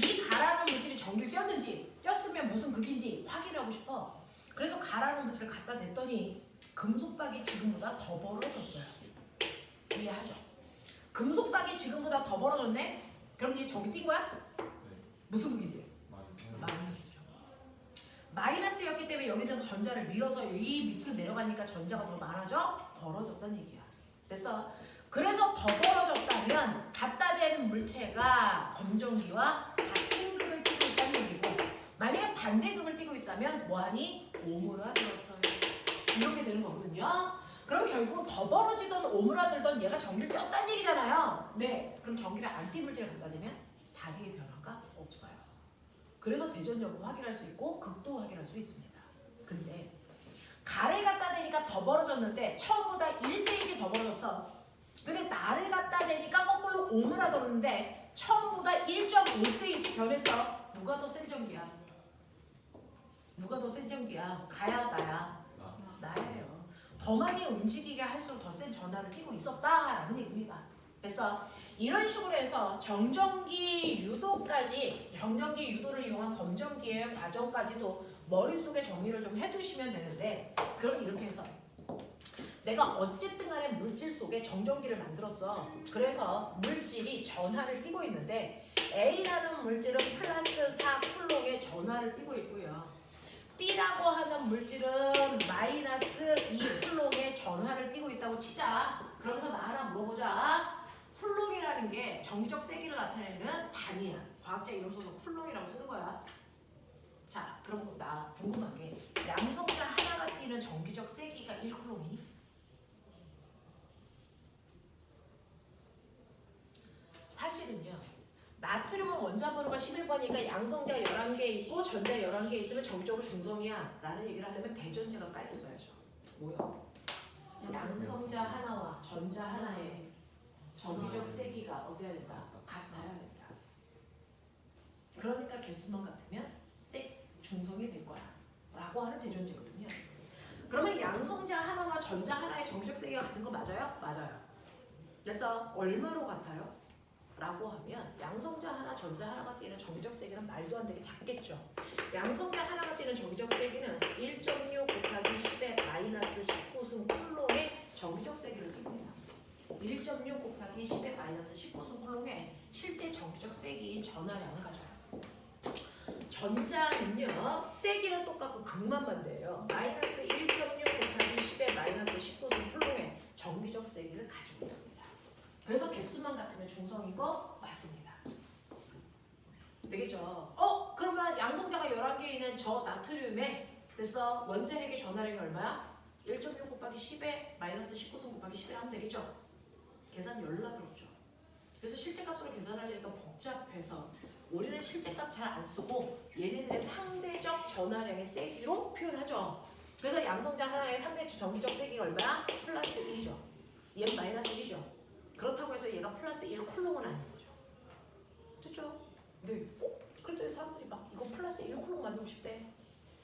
이 가라는 물질이 전기를 띄었는지 띄었으면 무슨 극인지 확인하고 싶어. 그래서 가라는 물질을 갖다 댔더니 금속박이 지금보다 더 벌어졌어요. 이해하죠? 금속박이 지금보다 더 벌어졌네? 그럼 얘 전기 띈 거야? 무슨 극인데요? 마이너스죠. 마이너스였기 때문에 여기다가 전자를 밀어서 이 밑으로 내려가니까 전자가 더 많아져? 벌어졌다는 얘기야. 됐어? 그래서 더 벌어졌다면 갖다 댄 물체가 검정기와 같은 극을 띠고 있다는 얘기고 만약에 반대극을 띠고 있다면 뭐하니? 오므라들었어요. 이렇게 되는 거거든요. 그럼 결국 더 벌어지던 오므라들던 얘가 전기를 띄었다는 얘기잖아요. 네. 그럼 전기를 안 띈 물체를 갖다 대면 다리의 변화가 없어요. 그래서 대전 여부 확인할 수 있고 극도 확인할 수 있습니다. 근데 가를 갖다 대니까 더 벌어졌는데 처음보다 1cm 더 벌어졌어. 근데 나를 갖다 대니까 거꾸로 오므라들었는데 처음보다 1.5cm 변했어. 누가 더 센 전기야? 누가 더 센 전기야? 가야 나야? 나예요. 더 많이 움직이게 할수록 더 센 전하를 띄고 있었다라는 얘기입니다. 그래서 이런 식으로 해서 정전기 유도까지 정전기 유도를 이용한 검정기의 과정까지도 머릿속에 정리를 좀 해두시면 되는데 그럼 이렇게 해서 내가 어쨌든 간에 물질 속에 정전기를 만들었어. 그래서 물질이 전하를 띠고 있는데 A라는 물질은 플러스 4 쿨롱의 전하를 띠고 있고요. B라고 하는 물질은 마이너스 2 쿨롱의 전하를 띠고 있다고 치자. 그러면서 나 하나 물어보자. 쿨롱이라는 게 정기적 세기를 나타내는 단위야. 과학자 이름 써서 쿨롱이라고 쓰는 거야. 자, 그럼 나 궁금한 게 양성자 하나가 띠는 정기적 세기가 1쿨롱이니? 사실은요. 나트륨은 원자번호가 11번이니까 양성자 11개 있고 전자 11개 있으면 정기적으로 중성이야 라는 얘기를 하려면 대전제가 깔렸어야죠. 뭐야? 양성자 하나와 전자 하나의 정기적 세기가 어때야 된다? 같아야 된다. 그러니까 개수만 같으면 중성이 될 거야 라고 하는 대전제거든요. 그러면 양성자 하나와 전자 하나의 정기적 세기가 같은 거 맞아요? 맞아요. 그래서 얼마로 같아요? 라고 하면 양성자 하나, 전자 하나가 띄는 정기적 세기는 말도 안 되게 작겠죠. 양성자 하나가 띄는 정기적 세기는 1.6 곱하기 10의 마이너스 19승 쿨롱의 정기적 세기를 띱니다. 1.6 곱하기 10의 마이너스 19승 쿨롱의 실제 정기적 세기인 전하량을 가져요. 전자는요, 세기는 똑같고 극만 반대예요. 마이너스 1.6 곱하기 10의 마이너스 19승 쿨롱의 정기적 세기를 가지고 있습니다. 그래서 개수만 같으면 중성이고 맞습니다. 되겠죠? 그러면 양성자가 11개 있는 저 나트륨에 됐어? 원자핵의 전하량이 얼마야? 1.6 곱하기 10에 마이너스 19승 곱하기 10을 하면 되겠죠? 계산 열나 들었죠? 그래서 실제값으로 계산하려니까 복잡해서 우리는 실제값 잘 안 쓰고 얘네들의 상대적 전하량의 세기로 표현하죠. 그래서 양성자 하나의 상대 정기적 세기가 얼마야? 플러스 1이죠. 얘는 마이너스 1이죠. 그렇다고 해서 얘가 플러스 1 쿨롱은 아닌 거죠. 됐죠? 네. 그래도 사람들이 막 이거 플러스 1 쿨롱 만들고 싶대.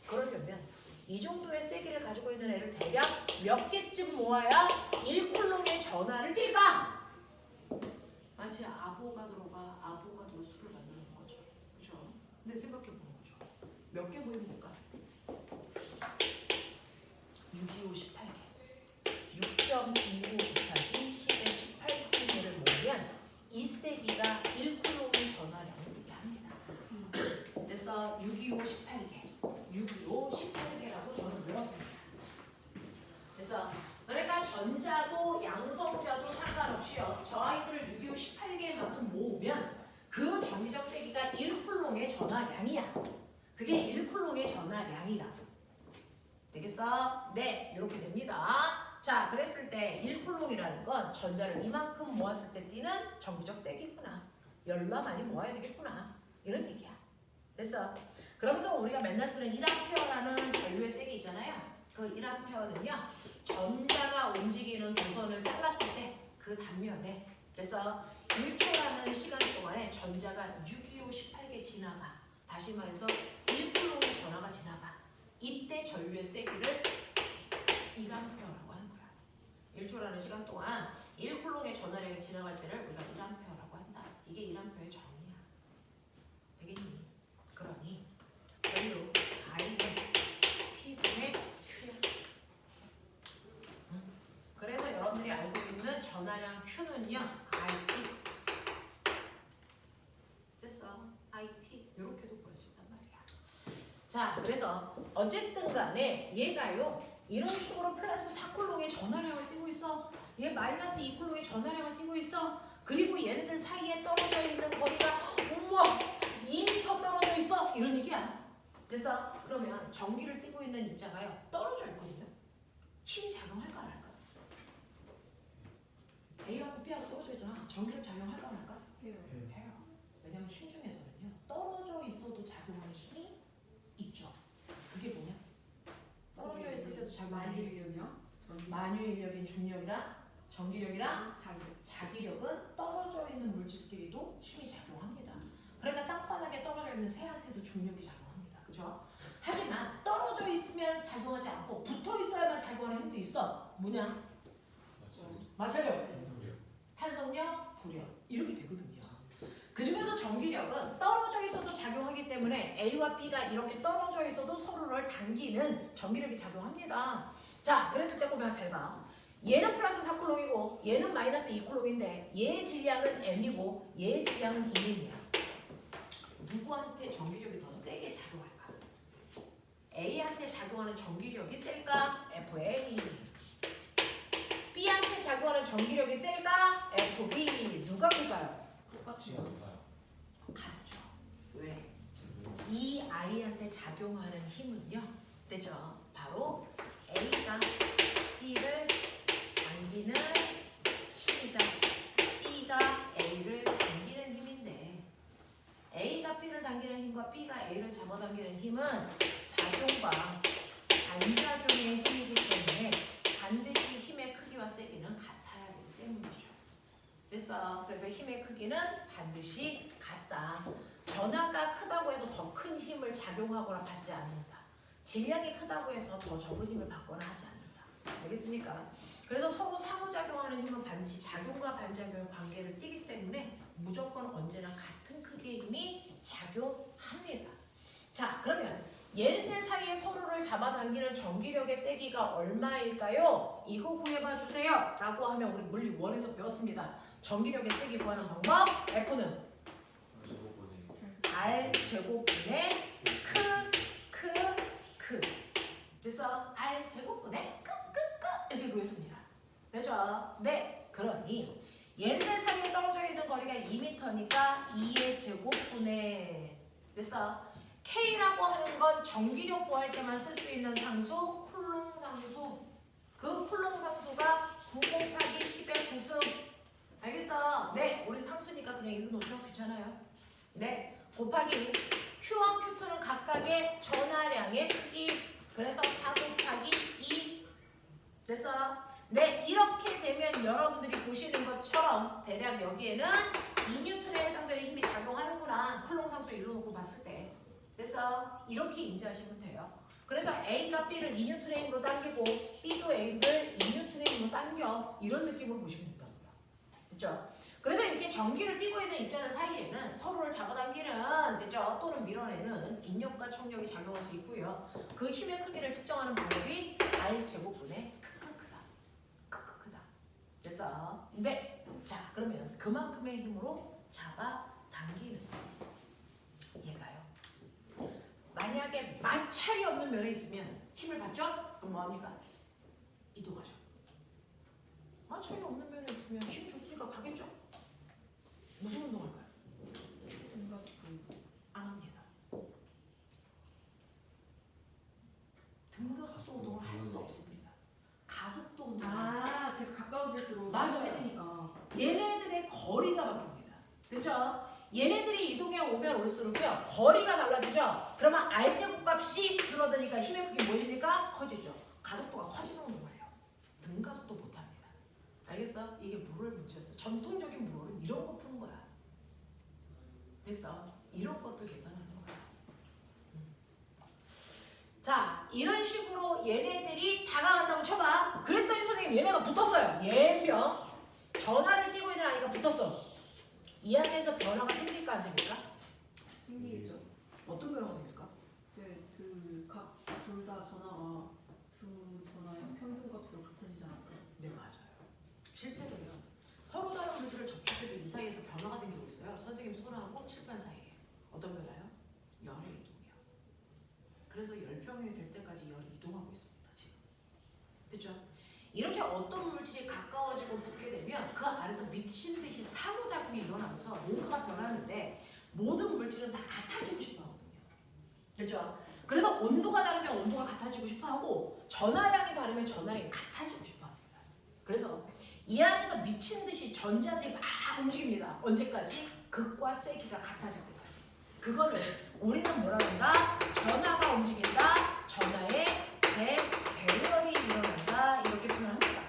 그러려면 이 정도의 세기를 가지고 있는 애를 대략 몇 개쯤 모아야 1 쿨롱의 전하를 띌까? 마치 아보가드로가 아보가드로 수를 만드는 거죠. 그죠? 근데 생각해 보는 거죠. 몇 개 모이면 될까? 625, 18개. 6.25 곱하기 10의 18승계를 모으면 이 세기가 1 쿨롱의 전하량을 되게 합니다. 그래서 625, 18개. 625, 18개라고 저는 외웠습니다. 그래서 그러니까 전자도 양성자도 상관없이요. 저 아이들을 625, 18개만큼 모으면 그 정기적 세기가 1 쿨롱의 전하량이야. 그게 1 쿨롱의 전하량이다. 되겠어? 네, 이렇게 됩니다. 자, 그랬을 때 1 쿨롱이라는 건 전자를 이만큼 모았을 때 띄는 정기적 세기구나. 열나 많이 모아야 되겠구나. 이런 얘기야. 됐어? 그러면서 우리가 맨날 쓰는 1A라는 전류의 세기 있잖아요. 그 1A는요. 전자가 움직이는 도선을 잘랐을 때 그 단면에 그래서 1초라는 시간 동안에 전자가 625, 18개 지나가. 다시 말해서 1 쿨롱의 전하가 지나가. 이때 전류의 세기를 1A라고 하는 거야. 1초라는 시간 동안 1 쿨롱의 전하량이 지나갈 때를 우리가 1A라고 한다. 이게 1A의 정의야. 되겠니? 그러니 전류 I는 T분의 Q야. 그래서 여러분들이 알고 있는 전하량 Q는요. IT. 됐어. IT. 이렇게도 볼 수 있단 말이야. 자, 그래서 어쨌든 간에 얘가요. 이런 식으로 플러스 4쿨롱의 전하량을 띄고 있어. 얘 마이너스 2쿨롱의 전하량을 띄고 있어. 그리고 얘네들 사이에 떨어져 있는 거리가 우와 2m 떨어져 있어. 이런 얘기야. 됐어? 그러면 전기를 띄고 있는 입자가요. 떨어져 있거든요. 힘이 작용할까 안 할까? A하고 B하고 떨어져 있잖아. 전기력 작용할까 안 할까? 해요. 해요. 왜냐면 힘 중에서는요. 떨어져 있어도 작용하는 힘이 있죠. 그게 뭐냐? 떨어져 있을 때도 작용하는 만일력이요? 만유인력인 중력이랑 전기력이랑 자기. 자기력은 떨어져 있는 물질끼리도 힘이 작용합니다. 그러니까 땅바닥에 떨어져 있는 새한테도 중력이 작용합니다. 그죠? 하지만 떨어져 있으면 작용하지 않고 붙어 있어야만 작용하는 힘도 있어. 뭐냐? 마찰력, 탄성력, 부력 이렇게 되거든요. 그 중에서 전기력은 떨어져 있어도 작용하기 때문에 A와 B가 이렇게 떨어져 있어도 서로를 당기는 전기력이 작용합니다. 자, 그랬을 때 보면 잘 봐. 얘는 플러스 4쿨롱이고 얘는 마이너스 2쿨롱인데 얘의 질량은 M이고 얘의 질량은 2M이야. 누구한테 전기력이 더 세게 작용할까? A한테 작용하는 전기력이 셀까? FA. B한테 작용하는 전기력이 셀까? FB. 누가 클까요? 똑같이. 같죠. 왜? 이 아이한테 작용하는 힘은요. 됐죠? 바로 A가 B를 당기는 힘이죠. B가 A를 당기는 힘인데 A가 B를 당기는 힘과 B가 A를 잡아당기는 힘은 작용과 반작용의 힘이기 때문에 반드시 힘의 크기와 세기는 같아야 하기 때문이죠. 됐어. 그래서 힘의 크기는 반드시 같다. 전하가 크다고 해서 더 큰 힘을 작용하거나 받지 않는다. 질량이 크다고 해서 더 적은 힘을 받거나 하지 않는다. 알겠습니까? 그래서 서로 상호작용하는 힘은 반드시 작용과 반작용의 관계를 띠기 때문에 무조건 언제나 같은 크기의 힘이 작용합니다. 자, 그러면 얘네들 사이에 서로를 잡아당기는 전기력의 세기가 얼마일까요? 이거 구해봐 주세요. 라고 하면 우리 물리 1에서 배웠습니다. 전기력의 세기 구하는 방법 F는 R 제곱분의 크. 그래서 R 제곱분의 크 이렇게 구했습니다. 되죠? 네. 그러니 얘네들 사이에 떨어져 있는 거리가 2m니까 2의 제곱분의 됐어? K라고 하는 건 전기력 구할 때만 쓸 수 있는 상수 쿨롱 상수. 그 쿨롱 상수가 9 곱하기 10의 9승. 알겠어? 네. 우리 상수님 네, 곱하기 Q1, Q2는 각각의 전하량의 크기. 그래서 4 곱하기 2 됐어? 네, 이렇게 되면 여러분들이 보시는 것처럼 대략 여기에는 2N에 해당되는 힘이 작용하는구나. 쿨롱 상수 일로 놓고 봤을 때. 됐어? 이렇게 인지하시면 돼요. 그래서 A가 B를 2N의 힘으로 당기고 B도 A를 2N의 힘으로 당겨. 이런 느낌으로 보시면 된다고요. 됐죠? 그래서 이렇게 전기를 띠고 있는 입자들 사이에는 서로를 잡아당기는, 됐죠? 또는 밀어내는 인력과冲력이 작용할 수 있고요. 그 힘의 크기를 측정하는 방법이 R제곱분의 크다. 됐어? 네. 자, 그러면 그만큼의 힘으로 잡아당기는 얘가요. 만약에 마찰이 없는 면에 있으면 힘을 받죠? 그럼 뭐합니까? 이동하죠. 마찰이 없는 면에 있으면 힘 줬으니까 가겠죠? 무슨 운동할까요? 안 합니다. 등가속도 운동을 할 수 없습니다. 가속도 운동. 계속 가까워질수록 맞아요. 세지니까. 얘네들의 거리가 바뀝니다. 그렇죠? 얘네들이 이동해 오면 올수록요 거리가 달라지죠. 그러면 R제곱 값이 줄어드니까 힘의 크기 뭐입니까? 커지죠. 가속도가 커지는 운동이에요. 등가속도 못합니다. 알겠어? 이게 물을 문제였어. 전통적인 물은 이런 거 푸는 거야. 됐어? 이런 것도 계산하는 거야. 자, 이런 식으로 얘네들이 다가간다고 쳐봐. 그랬더니 선생님 얘네가 붙었어요. 예병. 전화를 띄고 있는 아이가 붙었어. 이 안에서 변화가 생길까 안 생길까? 생기겠죠. 어떤 변화가 생길까? 이제 그 각 둘 다 전화가 두 전화의 평균 값으로 같아지지 않을까요? 네, 맞아요. 실제로요. 서로 다른 물질을 접촉해도 이 사이에서 변화가 생기고 있어요. 선생님 손하고 칠판 사이에. 어떤 변화요? 열의 이동이요. 그래서 열평이 될 때까지 열이 이동하고 있습니다. 지금. 됐죠? 이렇게 어떤 물질이 가까워지고 붙게 되면 그 안에서 미친 듯이 상호작용이 일어나면서 뭔가가 변하는데 모든 물질은 다 같아지고 싶어 하거든요. 됐죠? 그래서 온도가 다르면 온도가 같아지고 싶어 하고 전하량이 다르면 전하량이 같아지고 싶어 합니다. 그래서 이 안에서 미친 듯이 전자들이 막 움직입니다. 언제까지? 극과 세기가 같아질 때까지. 그거를 우리는 뭐라 한다? 전하가 움직인다. 전하의 재배열이 일어난다. 이렇게 표현합니다.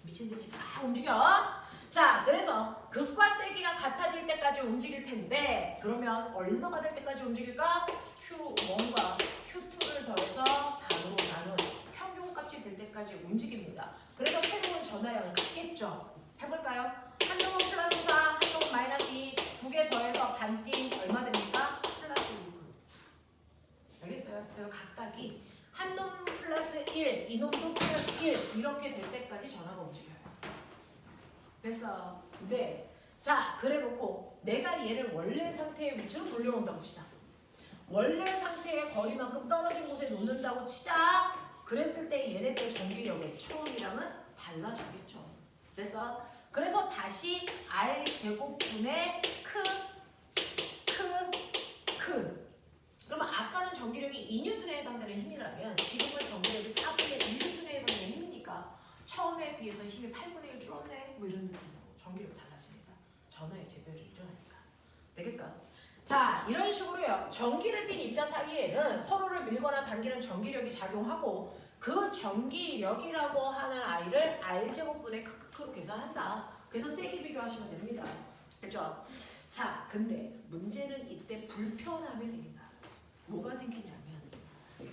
미친 듯이 막 움직여. 자, 그래서 극과 세기가 같아질 때까지 움직일 텐데 그러면 얼마가 될 때까지 움직일까? Q1과 Q2를 더해서 반으로 나눈 평균값이 될 때까지 움직입니다. 그래서 새로운 전하량을 갖겠죠. 해볼까요? 한 놈은 플러스 4, 한 놈은 마이너스 2, 두 개 더해서 반띵 얼마 됩니까? 플러스 2. 알겠어요? 그래서 각각이 한 놈 플러스 1, 이놈도 플러스 1 이렇게 될 때까지 전하가 움직여요. 됐어? 네. 자, 그래놓고 내가 얘를 원래 상태의 위치로 돌려온다고 치자. 원래 상태의 거리만큼 떨어진 곳에 놓는다고 치자. 그랬을 때 얘네들의 전기력은 처음이랑은 달라지겠죠. 됐어? 그래서 다시 R제곱분의 그러면 아까는 전기력이 2N에 해당되는 힘이라면 지금은 전기력이 4분의 1N에 해당되는 힘이니까 처음에 비해서 힘이 8분의 1 줄었네. 뭐 이런 느낌으로 전기력이 달라집니다. 전하의 재배열이 일어나니까. 되겠어? 자, 이런 식으로요. 전기를 띤 입자 사이에는 서로를 밀거나 당기는 전기력이 작용하고 그 전기력이라고 하는 I를 R제곱분의 크크크로 계산한다. 그래서 세기 비교하시면 됩니다. 그렇죠? 자, 근데 문제는 이때 불편함이 생긴다. 뭐가 생기냐면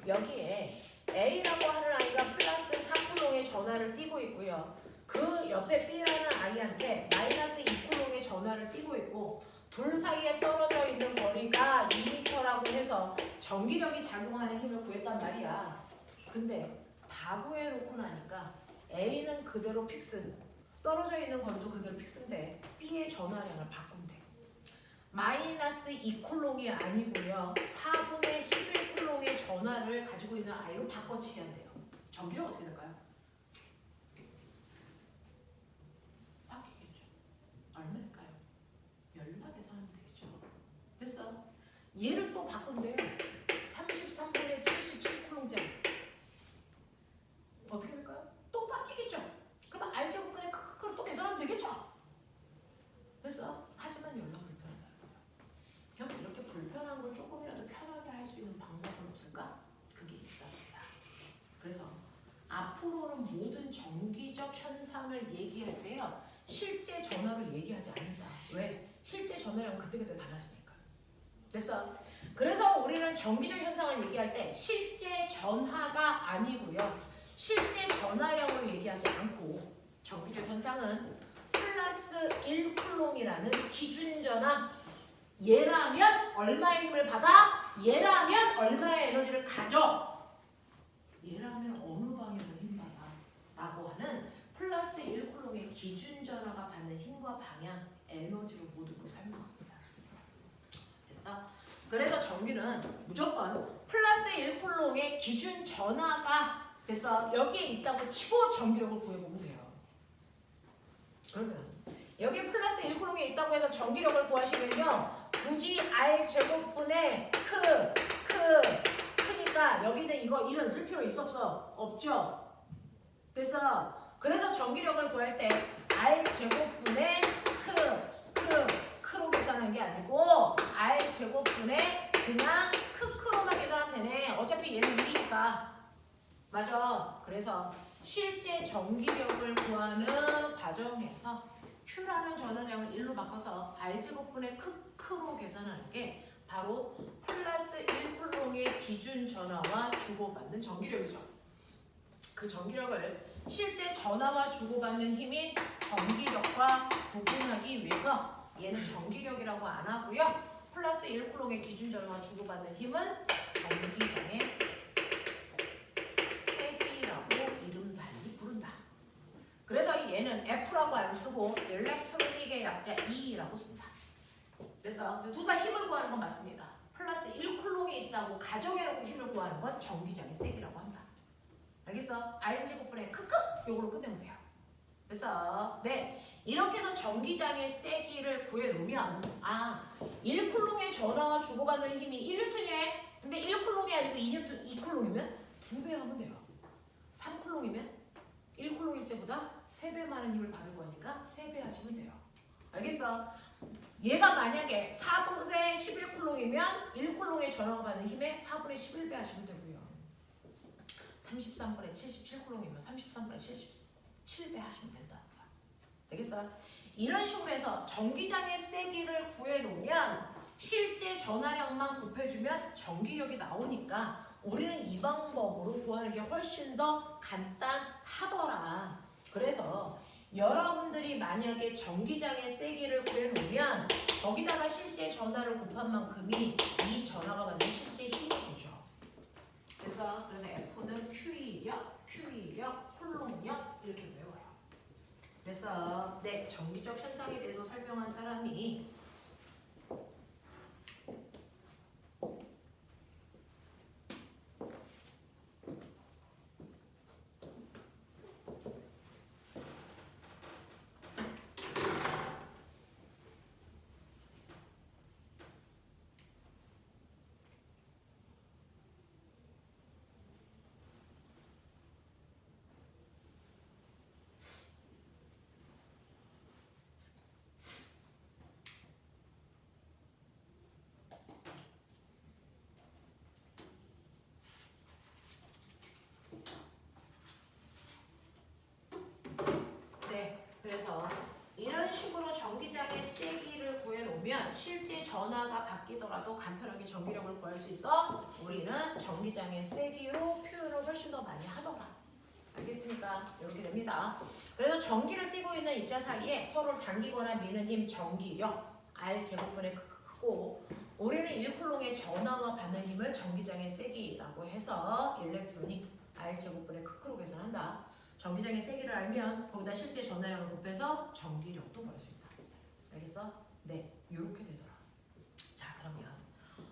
여기에 A라고 하는 아이가 플러스 4쿨롱의 전하를 띠고 있고요. 그 옆에 B라는 아이한테 마이너스 2쿨롱의 전하를 띠고 있고 둘 사이에 떨어져 있는 거리가 2m라고 해서 전기력이 작용하는 힘을 구했단 말이야. 근데 다 구해놓고 나니까 A는 그대로 픽스, 떨어져 있는 거리도 그대로 픽스인데 B의 전하량을 바꾼대. 마이너스 2쿨롱이 아니고요. 4분의 11쿨롱의 전하를 가지고 있는 아이로 바꿔치기 한대요. 전기력 어떻게 될까요? 바뀌겠죠. 얼마일까요? 연락에서 하면 되겠죠. 됐어. 얘를 또 바꾼대요. 33분의 77쿨롱짜리. 어떻게 될까요? 또 바뀌겠죠. 그러면 R제곱분의 크크크로 또 계산하면 되겠죠. 됐어. 하지만 연락을 불편하다. 현상을 얘기할 때요. 실제 전화로 얘기하지 않는다. 왜? 실제 전화량은 그때그때 달라지니까. 됐어? 그래서 우리는 정기적 현상을 얘기할 때 실제 전하가 아니고요. 실제 전하량을 얘기하지 않고 정기적 현상은 플러스 1쿨롱이라는 기준 전하 얘라면 얼마의 힘을 받아? 얘라면 얼마의 에너지를 가져? 얘라면 어느 방향으로 힘 받아? 라고 하는 플러스 1쿨롱의 기준 전하가 받는 힘과 방향, 에너지로 모든 걸 설명합니다. 됐어? 그래서 전기는 무조건 플러스 1쿨롱의 기준 전하가 됐어? 여기에 있다고 치고 전기력을 구해보면 돼요. 그러면 여기 플러스 1쿨롱에 있다고 해서 전기력을 구하시면요. 굳이 R 제곱분의 크니까 여기는 이런 쓸 필요 있어 없어? 없죠? 됐어? 그래서 전기력을 구할 때 R 제곱분의 크로 계산한 게 아니고 R 제곱분의 그냥 크로만 계산하면 되네. 어차피 얘는 1이니까. 맞아. 그래서 실제 전기력을 구하는 과정에서 Q라는 전원량을 1로 바꿔서 R제곱분의 크로 계산하는 게 바로 플러스 1쿨롱의 기준 전하와 주고받는 전기력이죠. 그 전기력을 실제 전하와 주고받는 힘인 전기력과 구분하기 위해서 얘는 전기력이라고 안 하고요. 플러스 1쿨롱의 기준 전하와 주고받는 힘은 전기장의 세기라고 이름 달리 부른다. 그래서 얘는 F라고 안 쓰고 일렉트로닉의 약자 E라고 쓴다. 그래서 누가 힘을 구하는 건 맞습니다. 플러스 1쿨롱에 있다고 가정해놓고 힘을 구하는 건 전기장의 세기라고 한다. 알겠어? R제곱분의 요걸로 끝내면 돼요. 그래서 네, 이렇게 해서 전기장의 세기를 구해놓으면 1쿨롱의 전하와 주고받는 힘이 1뉴턴이네. 근데 1쿨롱이 아니고 2쿨롱이면 2배 하면 돼요. 3쿨롱이면 1쿨롱일 때보다 3배 많은 힘을 받을 거니까 3배 하시면 돼요. 알겠어? 얘가 만약에 4분의 11쿨롱이면 1쿨롱의 전하가 받는 힘의 4분의 11배 하시면 되고요. 33분의 77쿨롱이면 33분의 77배 하시면 된다. 알겠어? 이런 식으로 해서 전기장의 세기를 구해놓으면 실제 전하량만 곱해주면 전기력이 나오니까 우리는 이 방법으로 구하는 게 훨씬 더 간단하더라. 그래서 여러분들이 만약에 전기장의 세기를 구해놓으면 거기다가 실제 전하를 곱한 만큼이 이 전하가 받는 실제 힘이 되죠. 그래서 F는 Q이력, 쿨롱력 이렇게 외워요. 그래서 네, 전기적 현상에 대해서 설명한 사람이 그래서 이런 식으로 전기장의 세기를 구해놓으면 실제 전하가 바뀌더라도 간편하게 전기력을 구할 수 있어. 우리는 전기장의 세기로 표현을 훨씬 더 많이 하더라. 알겠습니까? 이렇게 됩니다. 그래서 전기를 띠고 있는 입자 사이에 서로를 당기거나 미는 힘 전기력 R제곱분의 크고 우리는 1쿨롱의 전하와 받는 힘을 전기장의 세기라고 해서 일렉트로닉 R제곱분의 크로 계산한다. 전기장의 세기를 알면 거기다 실제 전하량을 곱해서 전기력도 구할 수 있다. 알겠어? 네, 이렇게 되더라. 자, 그러면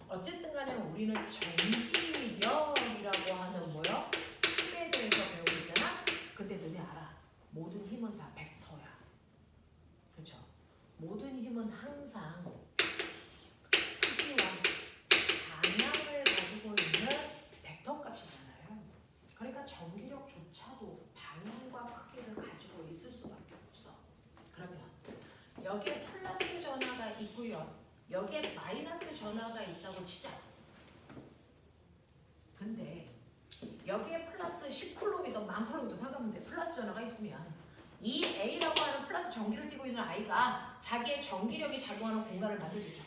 어쨌든 간에 우리는 전기력이라고 하는 뭐요? 힘에 대해서 배우고 있잖아? 근데 너네 알아. 모든 힘은 다 벡터야. 그렇죠? 모든 힘은 항상 크기와 방향을 가지고 있는 벡터 값이잖아요. 그러니까 전기력조차도 방향과 크기를 가지고 있을 수밖에 없어. 그러면 여기에 플러스 전하가 있고요. 여기에 마이너스 전하가 있다고 치자. 근데 여기에 플러스 10쿨롱이든 10,000쿨롱이든 상관없는데 플러스 전하가 있으면 이 A라고 하는 플러스 전기를 띠고 있는 아이가 자기의 전기력이 작용하는 공간을 만들겠죠.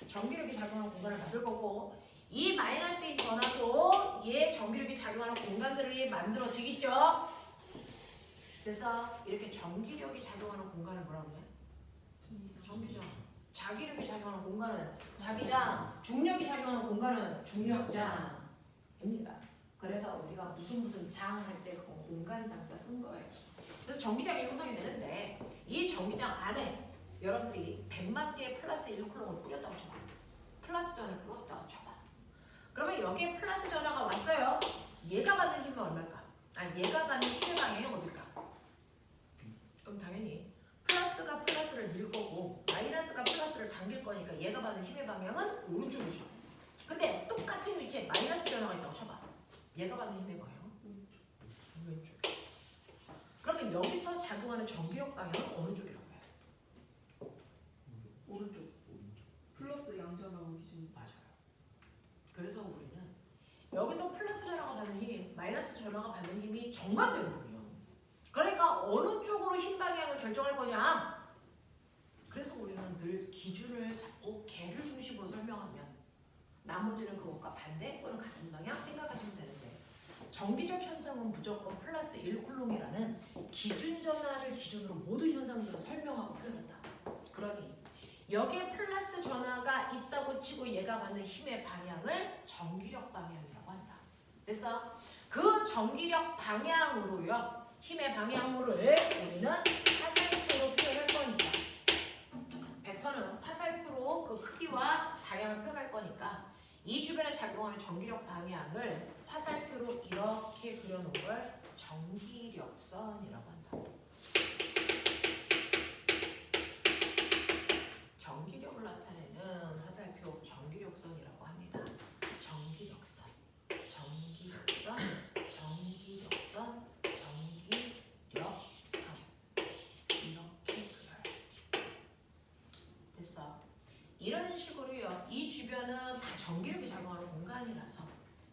전기력이 작용하는 공간을 만들 거고 이 마이너스인 전하도 얘 전기력이 작용하는 공간들이 만들어지겠죠. 그래서 이렇게 전기력이 작용하는 공간을 뭐라고 해요? 전기장. 자기력이 작용하는 공간은 자기장, 중력이 작용하는 공간은 중력장입니다. 그래서 우리가 무슨 장 할 때 그건 공간장자 쓴 거예요. 그래서 전기장이 형성이 되는데 이 전기장 안에 여러분들이 100만 개의 플러스 1쿨럼을 뿌렸다고 쳐봐. 플러스 전을 뿌렸다고 쳐봐. 그러면 여기에 플러스 전화가 왔어요. 얘가 받는 힘은 얼마일까? 얘가 받는 힘의 방향이 어딜까? 그럼 당연히 플러스가 플러스를 밀 거고 마이너스가 플러스를 당길 거니까 얘가 받는 힘의 방향은 오른쪽이죠. 근데 똑같은 위치에 마이너스 전화가 있다고 쳐봐. 얘가 받는 힘의 방향은 왼쪽. 그러면 여기서 작용하는 전기력 방향은 어느 쪽이라고 해요? 오른쪽. 플러스 양전하고 기준. 맞아요. 그래서 우리는 여기서 플러스 전화가 받는 힘, 마이너스 전화가 받는 힘이 정반대거든요. 그러니까 어느 쪽으로 힘 방향을 결정할 거냐? 그래서 우리는 늘 기준을 잡고 걔를 중심으로 설명하면 나머지는 그것과 반대 또는 같은 방향 생각하시면 되는데 정기적 현상은 무조건 플러스 1쿨롱이라는 기준 전화를 기준으로 모든 현상들을 설명하고 표현한다. 그러니 여기에 플러스 전화가 있다고 치고 얘가 받는 힘의 방향을 전기력 방향이라고 한다. 그래서 그 전기력 방향으로요. 힘의 방향으로를 우리는 화살표로 표현할 거니까 벡터는 화살표로 그 크기와 방향을 표현할 거니까 이 주변에 작용하는 전기력 방향을 화살표로 이렇게 그려놓은 걸 전기력선이라고 한다. 전기력을 나타내는 화살표 전기력선이라고 합니다. 전기력선, 전기력선, 전기력선, 전기력선 이렇게 그려요. 됐어. 이런 식으로요. 이 주변은 다 전기력이 작용하는 공간이라서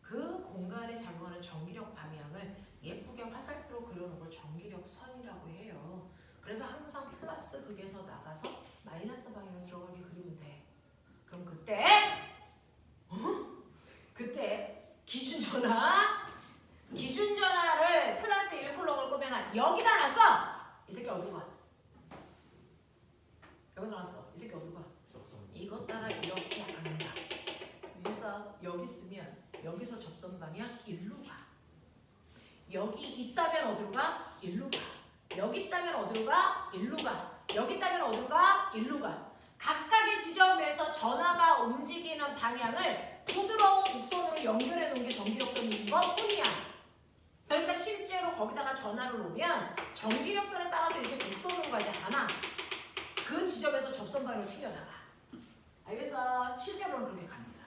그 공간에 작용하는 전기력 방향을 예쁘게 화살표로 그려놓은 걸 전기력선이라고 해요. 그래서 항상 플러스 극에서 나가서 마이너스 방향으로 들어가게 그리면 돼. 그럼 그때 기준 전화를 플러스 1쿨럼을 꼽으면 여기다 놨어. 이 새끼 어디로 가? 여기다 놨어. 이 새끼 어디로 가? 이것 따라 이렇게 안 간다. 그래서 여기 있으면 여기서 접선 방향 일로 가. 여기 있다면 어디로 가? 일로 가. 여기 있다면 어디로 가? 일로 가. 여기 있다면 어디로 가? 일로 가. 각각의 지점에서 전하가 움직이는 방향을 부드러운 곡선으로 연결해 놓은 게 전기력선인 것 뿐이야. 그러니까 실제로 거기다가 전하를 놓으면 전기력선을 따라서 이렇게 곡선으로 가지 않아. 그 지점에서 접선 방향으로 튕겨나가. 알겠어? 실제로는 그렇게 갑니다.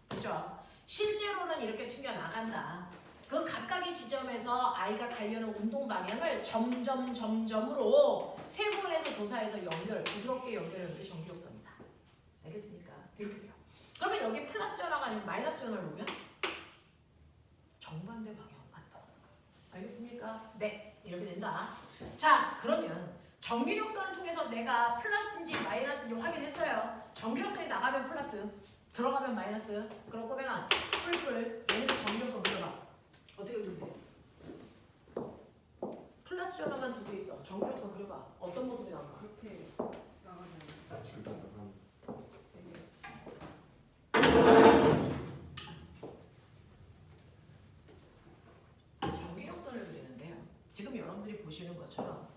그죠? 실제로는 이렇게 튕겨나간다. 그 각각의 지점에서 아이가 가려는 운동 방향을 점점으로 세분해서 조사해서 부드럽게 연결하는 게 전기력선이다. 알겠습니까? 이렇게 돼요. 그러면 여기 플러스 전화가 아니면 마이너스 전화를 놓으면 정반대 방향 같다. 알겠습니까? 네, 이렇게 된다. 자, 그러면 전기력선을 통해서 내가 플러스인지 마이너스인지 확인했어요. 전기력선이 나가면 플러스, 들어가면 마이너스. 그럼 꼬맹아, 뿔뿔 얘네들 전기력선 그려봐. 어떻게 그리면 돼? 플러스 전화만 두 개 있어. 전기력선 그려봐. 어떤 모습이 나올까? 그렇게 나가잖아요. 둘다 나가면 전기력선을 그리는데요. 지금 여러분들이 보시는 것처럼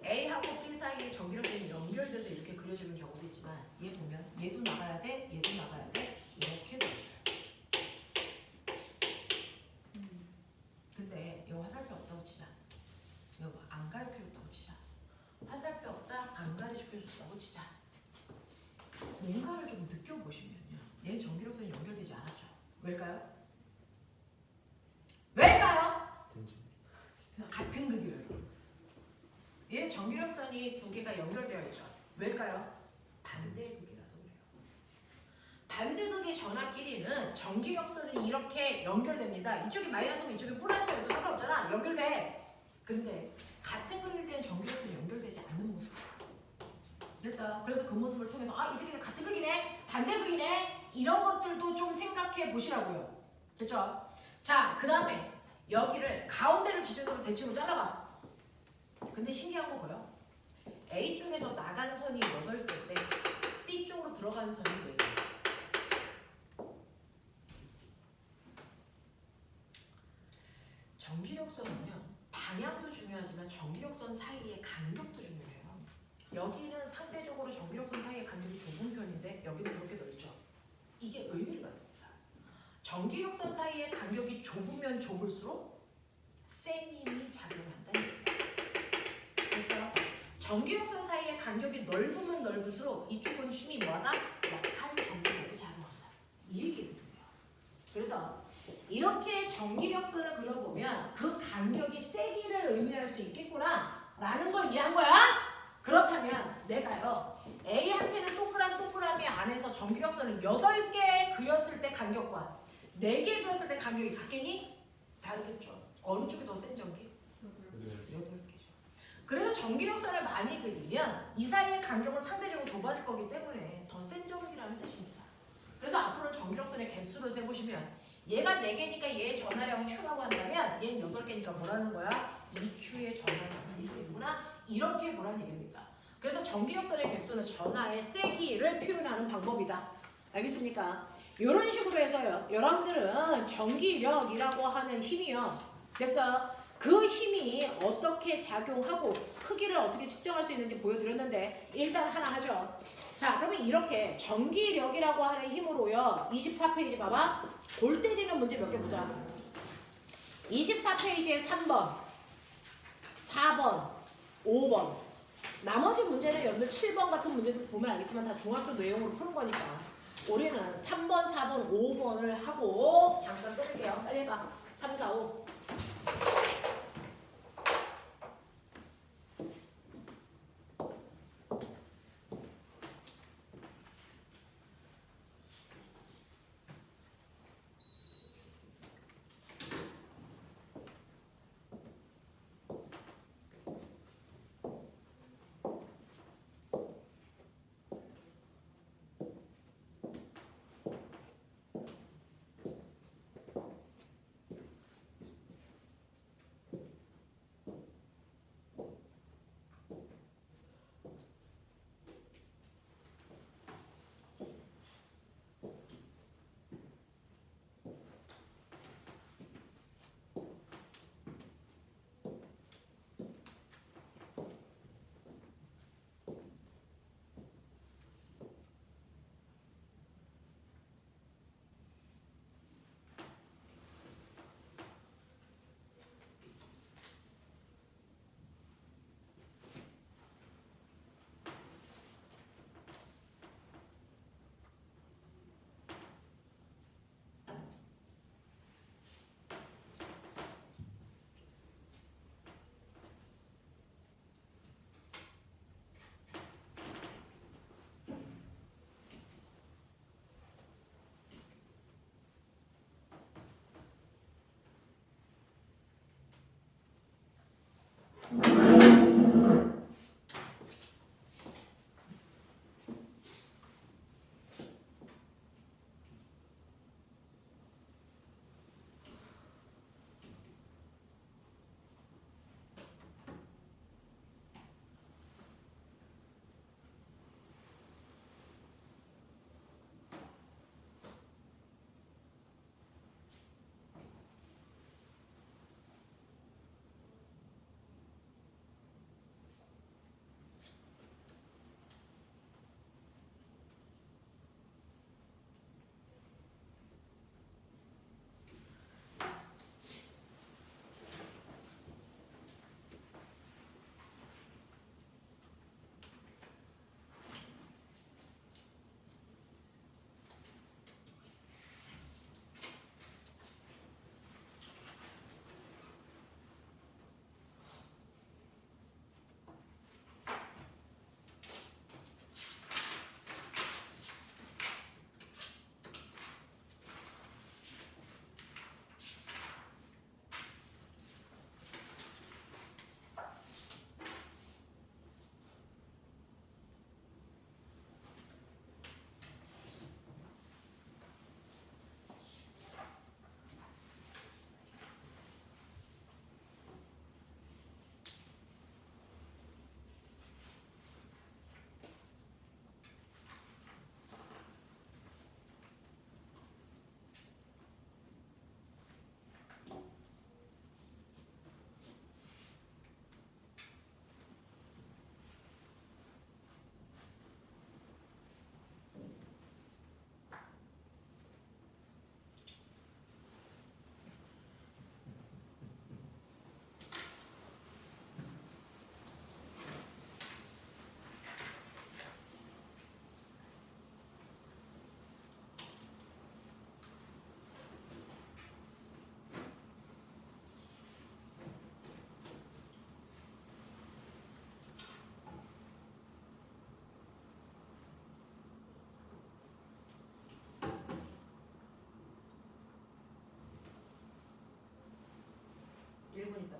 A하고 B 사이에 전기력선이 연결돼서 이렇게 그려지는 경우도 있지만 얘 보면 얘도 나가야 돼, 얘도 나가야 돼. 이렇게 그려요. 근데 이거 화살표 없다고 치자. 이거 안 가르쳐줬다고 치자. 화살표 없다, 안 가르쳐줬다고 치자. 뭔가를 좀 느껴보시면요. 얘는 전기력선이 연결되지 않았죠. 왜일까요? 왜일까요? 같은 극이라서. 얘 전기력선이 두 개가 연결되어 있죠. 왜일까요? 반대극이라서 그래요. 반대극의 전하끼리는 전기력선이 이렇게 연결됩니다. 이쪽이 마이너스고 이쪽이 플러스여도 상관없잖아. 연결돼. 근데 같은 극일 때는 정기력선이 연결되지 않는 모습. 됐어요. 그래서 그 모습을 통해서 아, 이 새끼는 같은 극이네, 반대 극이네, 이런 것들도 좀 생각해 보시라고요. 됐죠? 자, 그 다음에 여기를 가운데를 기준으로 대칭으로 잘라봐. 근데 신기한 거 보여? A 쪽에서 나간 선이 8개인데 B 쪽으로 들어간 선이 4개. 전기력선은요, 방향도 중요하지만 전기력선 사이의 간격도 중요해요. 여기는 상대적으로 전기력선 사이의 간격이 좁은 편인데 여기는 그렇게 넓죠. 이게 의미를 갖습니다. 전기력선 사이의 간격이 좁으면 좁을수록 센 힘이 작용한다는 얘기예요. 됐어요? 전기력선 사이의 간격이 넓으면 넓을수록 이쪽은 힘이 뭐하다? 약한 전기력이 작용한다. 이 얘기거든요. 그래서 이렇게 전기력선을 그려보면 그 간격이 세기를 의미할 수 있겠구나 라는 걸 이해한 거야? 그렇다면 내가요, A한테는 동그라미 안에서 전기력선을 8개 그렸을 때 간격과 4개 그렸을 때 간격이 같겠니? 다르겠죠. 어느 쪽이 더 센 전기? 8개죠. 그래서 전기력선을 많이 그리면 이 사이의 간격은 상대적으로 좁아질 거기 때문에 더 센 전기라는 뜻입니다. 그래서 앞으로는 전기력선의 개수를 세보시면 얘가 4개니까 얘의 전하량은 Q라고 한다면 얘는 8개니까 뭐라는 거야? 2Q의 전하량은 1개구나. 이렇게 보라는 얘기입니다. 그래서 전기력선의 개수는 전하의 세기를 표현하는 방법이다. 알겠습니까? 이런 식으로 해서요, 여러분들은 전기력이라고 하는 힘이요, 됐어요? 그 힘이 어떻게 작용하고 크기를 어떻게 측정할 수 있는지 보여드렸는데 일단 하나 하죠. 자, 그러면 이렇게 전기력이라고 하는 힘으로요, 24페이지 봐봐. 골 때리는 문제 몇 개 보자. 24페이지에 3번, 4번, 5번. 나머지 문제는 여러분들 7번 같은 문제도 보면 알겠지만 다 중학교 내용으로 푸는 거니까 우리는 3번, 4번, 5번을 하고 잠깐 끊을게요. 빨리 해봐. 3, 4, 5.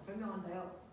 설명한다요.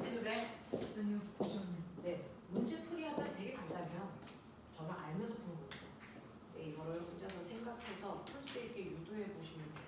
해도 돼? 아니요, 잠시만요. 네. 문제 풀이하면 되게 간단해요. 저는 알면서 푸는 거예요. 네, 이거를 혼자서 생각해서 풀 수 있게 유도해 보시면 돼요.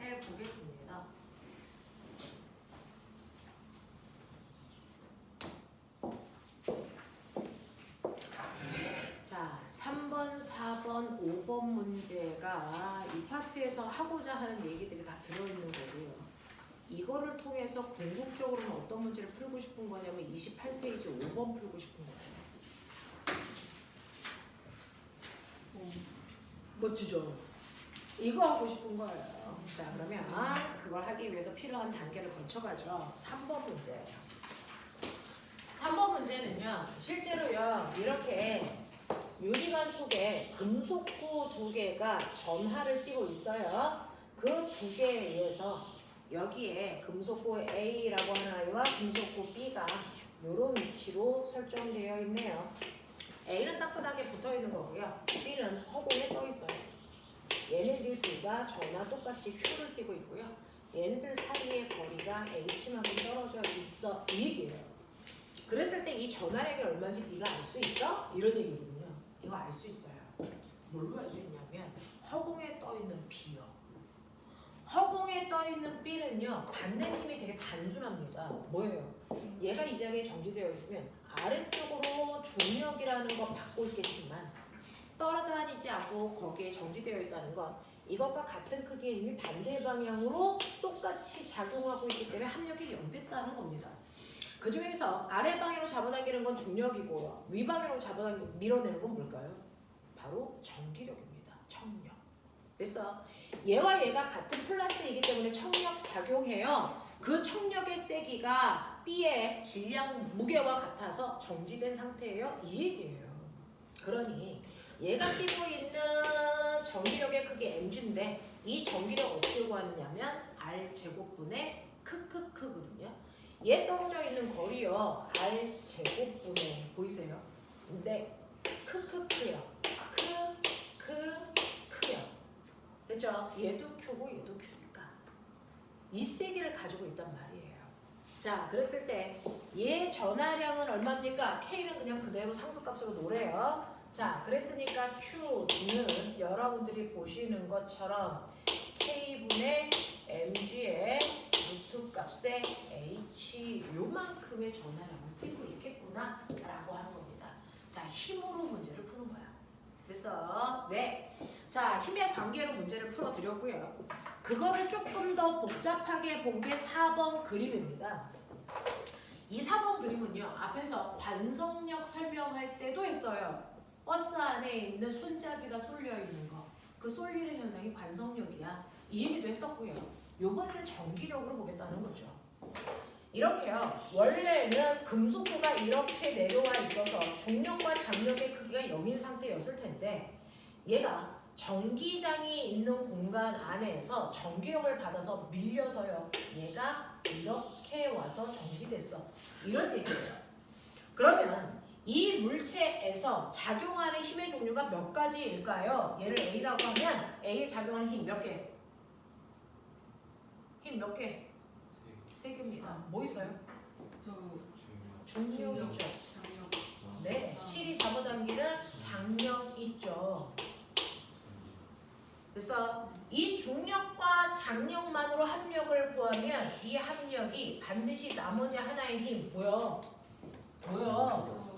해보겠습니다. 자, 3번, 4번, 5번 문제가 이 파트에서 하고자 하는 얘기들이 다 들어있는 거고요. 이거를 통해서 궁극적으로는 어떤 문제를 풀고 싶은 거냐면 28페이지 5번 풀고 싶은 거예요. 멋지죠? 이거 하고 싶은 거예요. 자, 그러면 그걸 하기 위해서 필요한 단계를 거쳐가죠. 3번 문제예요. 3번 문제는요, 실제로요, 이렇게 유리관 속에 금속구 두 개가 전하를 띠고 있어요. 그 두 개에 의해서 여기에 금속고 A라고 하는 아이와 금속고 B가 이런 위치로 설정되어 있네요. A는 땅바닥에 붙어 있는 거고요. B는 허공에 떠 있어요. 얘네들 둘 다 저나 똑같이 Q를 띠고 있고요. 얘네들 사이의 거리가 H만큼 떨어져 있어. 이 얘기예요. 그랬을 때 이 전화량이 얼마인지 네가 알 수 있어? 이런 얘기거든요. 이거 알 수 있어요. 뭘로 알 수 있냐면 허공에 떠 있는 B요. 허공에 떠 있는 B는요. 받는 힘이 되게 단순합니다. 뭐예요? 얘가 이 자리에 정지되어 있으면 아래쪽으로 중력이라는 거 받고 있겠지만 떨어다니지 않고 거기에 정지되어 있다는 건 이것과 같은 크기의 힘이 반대 방향으로 똑같이 작용하고 있기 때문에 합력이 0됐다는 겁니다. 그 중에서 아래 방향으로 잡아당기는 건 중력이고요. 위 방향으로 잡아당기고 밀어내는 건 뭘까요? 바로 전기력입니다. 청력. 그래서 얘와 얘가 같은 플러스이기 때문에 청력 작용해요. 그 청력의 세기가 B의 질량 무게와 같아서 정지된 상태예요. 이 얘기예요. 그러니 얘가 띄고 있는 전기력의 크기 mg인데 이 전기력 어떻게 구하느냐면 r 제곱분의 크크크거든요. 얘 떨어져 있는 거리요. r 제곱분의 보이세요? 근데 크크크요. 크크크요. 됐죠? 얘도 Q고 얘도 Q니까 이 세기를 가지고 있단 말이에요. 자, 그랬을 때 얘 전하량은 얼마입니까? K는 그냥 그대로 상수값으로 놓으래요. 자, 그랬으니까 Q는 여러분들이 보시는 것처럼 K분의 mg의 루트 값에 H 요만큼의 전하량을 띄고 있겠구나 라고 하는 겁니다. 자, 힘으로 문제를 푸는 거야. 그래서 네, 자, 힘의 관계로 문제를 풀어드렸고요. 그거를 조금 더 복잡하게 본 게 4번 그림입니다. 이 4번 그림은요. 앞에서 관성력 설명할 때도 했어요. 버스 안에 있는 손잡이가 쏠려 있는 거. 그 쏠리는 현상이 관성력이야. 이 얘기도 했었고요. 요번에는 전기력으로 보겠다는 거죠. 이렇게요. 원래는 금속고가 이렇게 내려와 있어서 중력과 장력의 크기가 0인 상태였을 텐데 얘가 전기장이 있는 공간 안에서 전기력을 받아서 밀려서요. 얘가 이렇게 와서 정지됐어. 이런 얘기예요. 그러면 이 물체에서 작용하는 힘의 종류가 몇 가지일까요? 얘를 A라고 하면 A에 작용하는 힘 몇 개? 힘 몇 개? 세 개입니다. 뭐 있어요? 저 중력 있죠. 장력. 네, 실이 잡아당기는 장력 있죠. 그래서 이 중력과 장력만으로 합력을 구하면 이 합력이 반드시 나머지 하나의 힘 뭐요?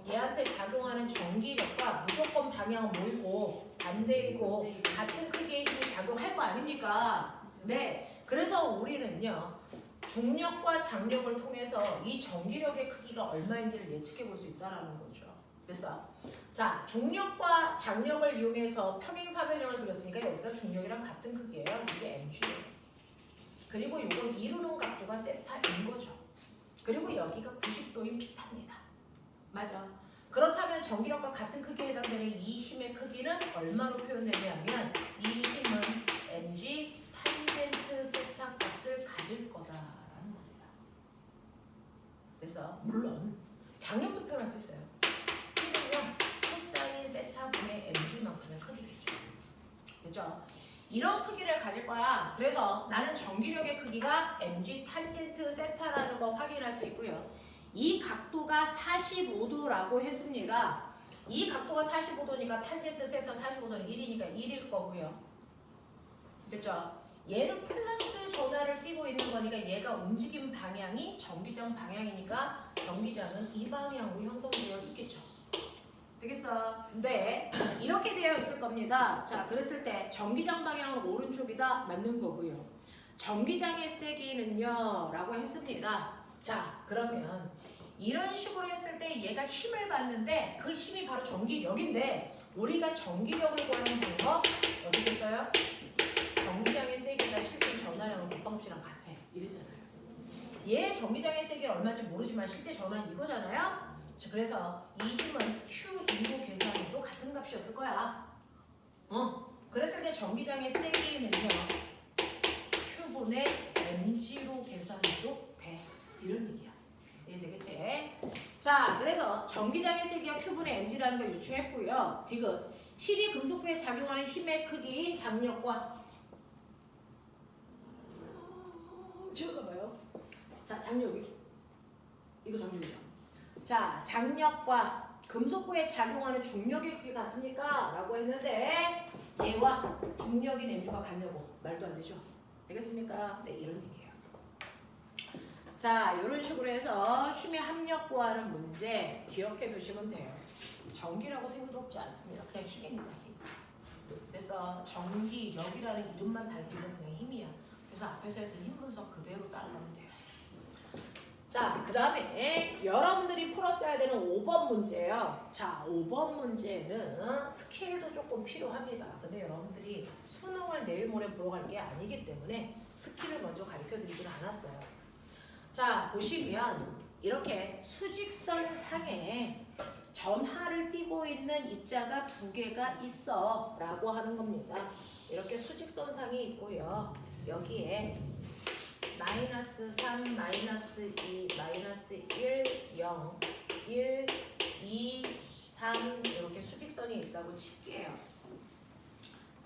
얘한테 작용하는 전기력과 무조건 방향은 뭐이고 반대이고 같은 크기의 힘이 작용할 거 아닙니까? 네, 그래서 우리는요 중력과 장력을 통해서 이 전기력의 크기가 얼마인지를 예측해 볼 수 있다는 거죠. 그래서 자, 중력과 장력을 이용해서 평행사변형을 그렸으니까 여기가 중력이랑 같은 크기예요. 이게 mg예요. 그리고 이걸 이루는 각도가 세타인 거죠. 그리고 여기가 90도인 피타입니다. 맞아. 그렇다면 전기력과 같은 크기에 해당되는 이 힘의 크기는 얼마로 표현되냐면 이 힘은 mg 탄젠트 세타 값을 가질 거다라는 겁니다. 그래서 물론 장력도 표현할 수 있어요. 힘은요 코사인 세타분의 mg만큼의 크기겠죠. 그죠? 이런 크기를 가질 거야. 그래서 나는 전기력의 크기가 mg 탄젠트 세타라는 거 확인할 수 있고요. 이 각도가 45도라고 했습니다. 이 각도가 45도니까 탄젠트 세타 45도는 1이니까 1일 거고요. 됐죠? 얘는 플러스 전하를 띄고 있는 거니까 얘가 움직임 방향이 전기장 방향이니까 전기장은 이 방향으로 형성되어 있겠죠. 되겠어? 네, 이렇게 되어 있을 겁니다. 자, 그랬을 때 전기장 방향은 오른쪽이다 맞는 거고요. 전기장의 세기는요 라고 했습니다. 자, 그러면 이런 식으로 했을 때 얘가 힘을 받는데 그 힘이 바로 전기력인데 우리가 전기력을 구하는 방법 어떻게 써요? 전기장의 세기가 실제 전하량은 곱방법이랑 같아. 이랬잖아요. 얘 전기장의 세기가 얼마인지 모르지만 실제 전하는 이거잖아요. 그래서 이 힘은 Q2로 계산해도 같은 값이었을 거야. 그랬을 때 전기장의 세기는요. Q분의 mg로 계산해도 돼. 이런 얘기야. 이해되겠지? 자, 그래서 전기장의 세기가 Q분의 mg라는 걸 유추했고요. 디귿. 실이 금속구에 작용하는 힘의 크기인 장력과 지워봐요. 자, 장력이 이거 장력이죠. 자, 장력과 금속구에 작용하는 중력의 크기 같습니까? 라고 했는데 얘와 중력인 mg가 같냐고 말도 안 되죠. 되겠습니까? 네, 이런 얘기예요. 자, 이런 식으로 해서 힘의 합력 구하는 문제 기억해 두시면 돼요. 전기라고 생각없지 않습니다. 그냥 힘입니다. 힘. 그래서 전기력이라는 이름만 달기는 그냥 힘이야. 그래서 앞에서 했던 힘 분석 그대로 따라가면 돼요. 자, 그 다음에 여러분들이 풀었어야 되는 5번 문제예요. 자, 5번 문제는 스케일도 조금 필요합니다. 근데 여러분들이 수능을 내일 모레 보러 갈 게 아니기 때문에 스킬을 먼저 가르쳐 드리진 않았어요. 자, 보시면 이렇게 수직선 상에 전하를 띠고 있는 입자가 2개가 있어 라고 하는 겁니다. 이렇게 수직선 상이 있고요. 여기에 -3, -2, -1, 0, 1, 2, 3 이렇게 수직선이 있다고 칠게요.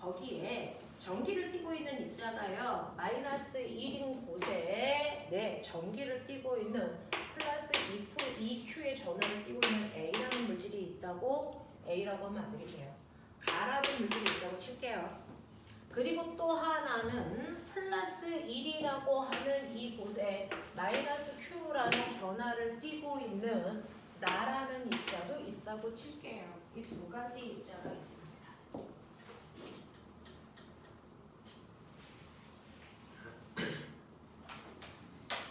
거기에 전기를 띠고 있는 입자가요. -1인 곳에 전기를 띠고 있는 +2Q의 전하를 띠고 있는 A라는 물질이 있다고 A라고 하면 안 되겠네요. 가라는 물질이 있다고 칠게요. 그리고 또 하나는 +1이라고 하는 이곳에 -Q라는 전하를 띠고 있는 나라는 입자도 있다고 칠게요. 이 두 가지 입자가 있습니다.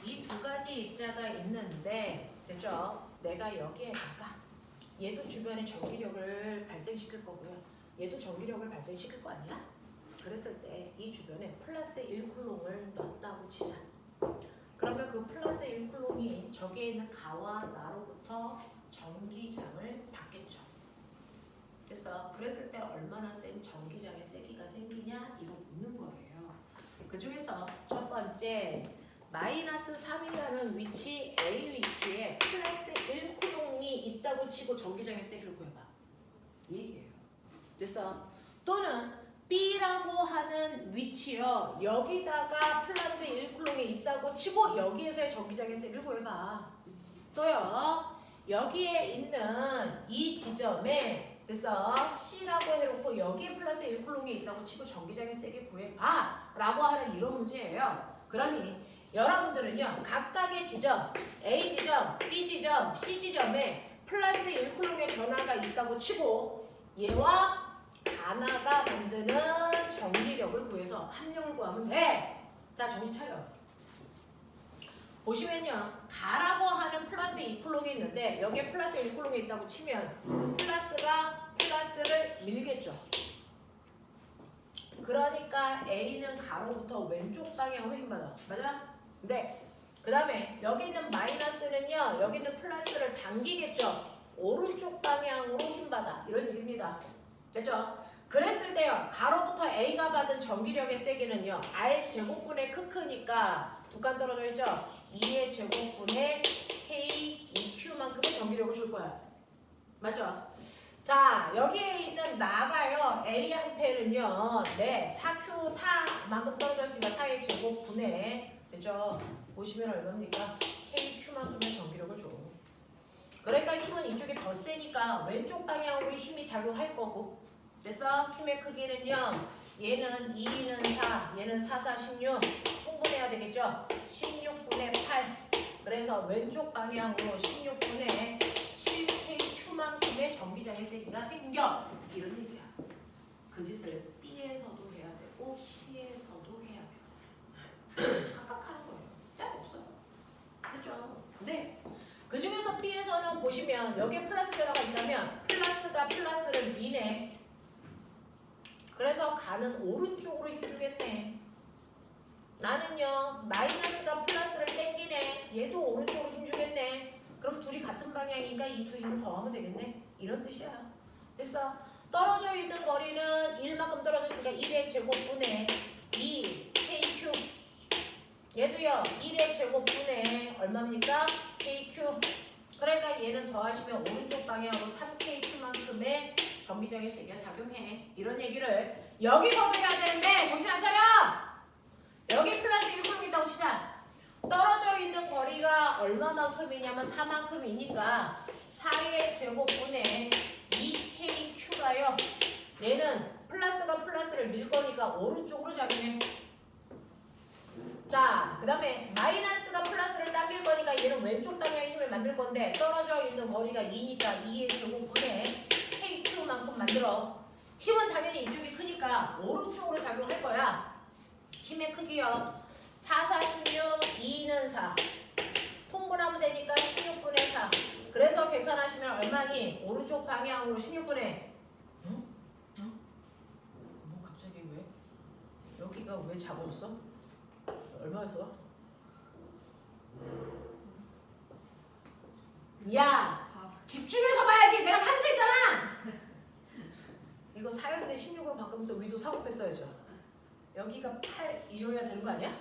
이 두 가지 입자가 있는데, 됐죠? 내가 여기에다가 얘도 주변에 전기력을 발생시킬 거고요. 얘도 전기력을 발생시킬 거 아니야? 그랬을 때 이 주변에 +1쿨롱을 놨다고 치자. 그러면 그 +1쿨롱이 저기에 있는 가와 나로부터 전기장을 받겠죠. 그래서 그랬을 때 얼마나 센 전기장의 세기가 생기냐 이거 묻는 거예요. 그 중에서 첫 번째 -3이라는 위치 A 위치에 +1쿨롱이 있다고 치고 전기장의 세기를 구해봐. 이 얘기예요. 그래서 또는 B라고 하는 위치요. 여기다가 +1쿨롱이 있다고 치고 여기에서의 전기장의 세기를 구해봐. 또요. 여기에 있는 이 지점에 그래서 C라고 해놓고 여기에 +1쿨롱이 있다고 치고 전기장의 세기 구해봐 라고 하는 이런 문제예요. 그러니 여러분들은요. 각각의 지점 A 지점, B 지점, C 지점에 +1쿨롱의 전하가 있다고 치고 얘와 가나가 만드는 전기력을 구해서 합력을 구하면 돼. 자, 정신 차려. 보시면요. 가라고 하는 +2쿨롱이 있는데 여기에 +1쿨롱이 있다고 치면 플러스가 플러스를 밀겠죠. 그러니까 A는 가로부터 왼쪽 방향으로 힘받아. 맞아? 네. 그 다음에 여기 있는 마이너스는요. 여기 있는 플러스를 당기겠죠. 오른쪽 방향으로 힘받아. 이런 얘기입니다. 됐죠? 그랬을 때요. 가로부터 A가 받은 전기력의 세기는요. R 제곱분의 크크니까 두 칸 떨어져 있죠? 2의 제곱분의 K, 2Q만큼의 전기력을 줄 거야. 맞죠? 자, 여기에 있는 나가요. A한테는요. 네, 4Q, 4만큼 떨어져 있으니까 4의 제곱분의 됐죠? 보시면 얼마입니까? KQ만큼의 전기력을 줘. 그러니까 힘은 이쪽이 더 세니까 왼쪽 방향으로 힘이 작용할 거고. 그래서 힘의 크기는요. 얘는 2는 4, 얘는 4, 4, 16 통분해야 되겠죠? 16분의 8. 그래서 왼쪽 방향으로 16분의 7KQ만큼의 전기장의 세기가 생겨. 이런 얘기야. 그 짓을 B에서도 해야 되고 C에서도 해야 돼요. 각각 하는 거예요. 짤 없어요. 됐죠? 네. 그 중에서 B에서는 보시면 여기에 플러스 변화가 있다면 플러스가 플러스를 미네. 그래서 가는 오른쪽으로 힘주겠네. 나는요 마이너스가 플러스를 땡기네. 얘도 오른쪽으로 힘주겠네. 그럼 둘이 같은 방향이니까 이 두 힘을 더하면 되겠네. 이런 뜻이야. 그래서 떨어져 있는 거리는 1만큼 떨어졌으니까 1의 제곱분의 2 KQ 얘도요 1의 제곱분의 얼마입니까? KQ. 그러니까 얘는 더하시면 오른쪽 방향으로 3KQ만큼의 전기장의 세기가 작용해. 이런 얘기를 여기서도 해야 되는데 정신 안 차려! 여기 플러스 1쿨 있다고 치자. 떨어져 있는 거리가 얼마만큼이냐면 4만큼이니까 4의 제곱분의 2KQ가요. 얘는 플러스가 플러스를 밀 거니까 오른쪽으로 작용해. 자, 그 다음에 마이너스가 플러스를 당길 거니까 얘는 왼쪽 방향의 힘을 만들 건데 떨어져 있는 거리가 2니까 2의 제곱분의 KQ만큼 만들어. 힘은 당연히 이쪽이 크니까 오른쪽으로 작용할 거야. 힘의 크기요. 4, 4, 16, 2는 4. 통분하면 되니까 16분의 4. 그래서 계산하시면 얼마니? 오른쪽 방향으로 16분의 뭐 갑자기 왜? 여기가 왜 잡았어? 얼마였어? 야! 4. 집중해서 봐야지! 내가 산수했잖아! 이거 4였는데 16으로 바꾸면서 위도 4곱 뺐어야죠. 여기가 8이어야 되는 거 아니야?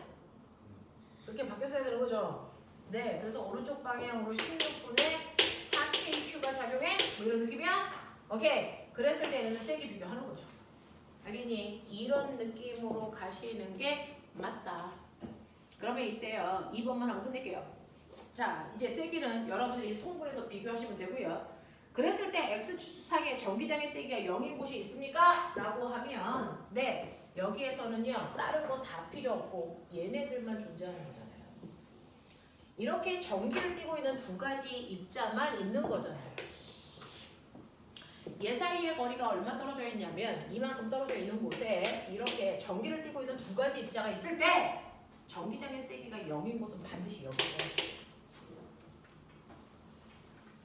그렇게 바뀌었어야 되는 거죠? 네, 그래서 오른쪽 방향으로 16분의 4KQ가 작용해? 뭐 이런 느낌이야? 오케이. 그랬을 때는 세기 비교하는 거죠. 알겠니? 이런 느낌으로 가시는 게 맞다. 그러면 이때요. 2번만 하고 끝낼게요. 자, 이제 세기는 여러분들이 통분해서 비교하시면 되고요. 그랬을 때 X축상에 전기장의 세기가 0인 곳이 있습니까? 라고 하면 네, 여기에서는요. 다른 거 다 필요 없고 얘네들만 존재하는 거잖아요. 이렇게 전기를 띠고 있는 두 가지 입자만 있는 거잖아요. 얘 사이의 거리가 얼마 떨어져 있냐면 이만큼 떨어져 있는 곳에 이렇게 전기를 띠고 있는 두 가지 입자가 있을 때 전기장의 세기가 0인 곳은 반드시 여기 있어요.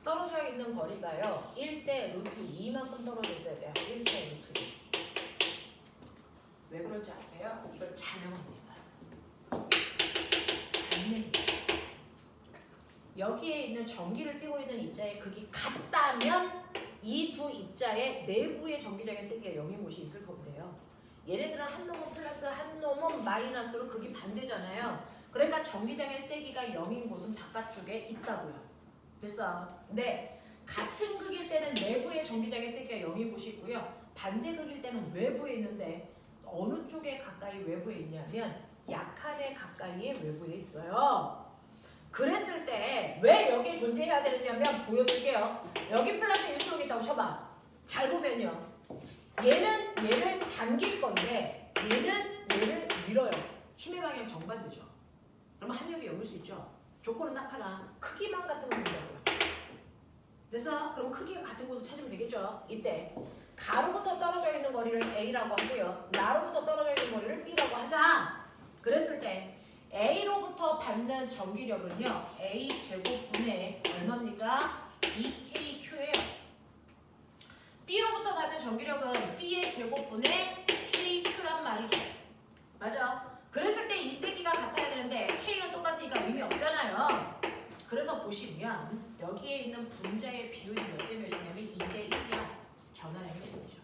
떨어져 있는 거리가요. 1대 루트 2만큼 떨어져 있어야 돼요. 1대 루트 2. 왜 그런지 아세요? 이걸 자명합니다. 반대입니다. 여기에 있는 전기를 띠고 있는 입자의 극이 같다면 이 두 입자의 내부의 전기장의 세기가 0인 곳이 있을 건데요. 얘네들은 한 놈은 플러스 한 놈은 마이너스로 극이 반대잖아요. 그러니까 전기장의 세기가 0인 곳은 바깥쪽에 있다고요. 됐어? 네. 같은 극일 때는 내부의 전기장의 세기가 0인 곳이 있고요. 반대 극일 때는 외부에 있는데 어느 쪽에 가까이 외부에 있냐면 약한 애 가까이에 외부에 있어요. 그랬을 때 왜 여기에 존재해야 되느냐면 보여드릴게요. 여기 플러스 1kg 있다고 쳐봐. 잘 보면요. 얘는 얘를 당길 건데 얘는 얘를 밀어요. 힘의 방향 정반대죠. 그러면 합력이 0일 수 있죠. 조건은 딱 하나. 크기만 같은 건 된다고요. 됐어? 그럼 크기가 같은 곳을 찾으면 되겠죠. 이때 가로부터 떨어져 있는 거리를 A라고 하고요. 나로부터 떨어져 있는 거리를 B라고 하자. 그랬을 때 A로부터 받는 전기력은요. A 제곱분의 얼마입니까? 2KQ예요. B로부터 받는 전기력은 B의 제곱분의 KQ란 말이죠. 맞아? 그랬을 때 이 세기가 같아야 되는데 K가 똑같으니까 의미 없잖아요. 그래서 보시면 여기에 있는 분자의 비율이 몇 대 몇이냐면 2대 1이야. 전화량이 되죠.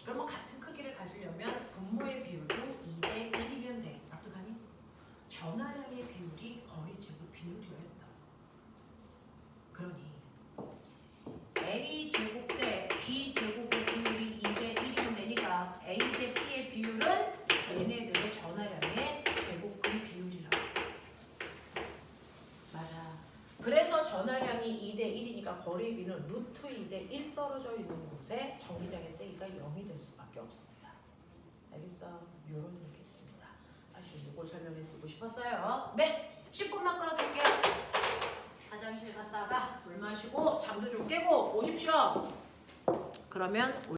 그러면 같은 크기를 가지려면 분모의 비율도 2대 1이면 돼. 납득하니? 전화량의 비율이 거리 제곱 비율이어야 된다. 그러니 A 제곱 대 B 제곱의 비율이 2대 1이면 되니까 A 대 B의 비율은 얘네들의 전화량의 제곱근 비율이라고. 맞아. 그래서 전화량이 2대 1이니까 거리의 비는 루트 2대 1 떨어져 있는 곳에 전기장의 세기가 0이 될 수밖에 없습니다. 알겠어? 요런 얘기입니다. 사실 이걸 설명해 드리고 싶었어요. 네! 10분만 끌어드릴게요. 화장실 갔다가 물 마시고 잠도 좀 깨고 오십시오. 그러면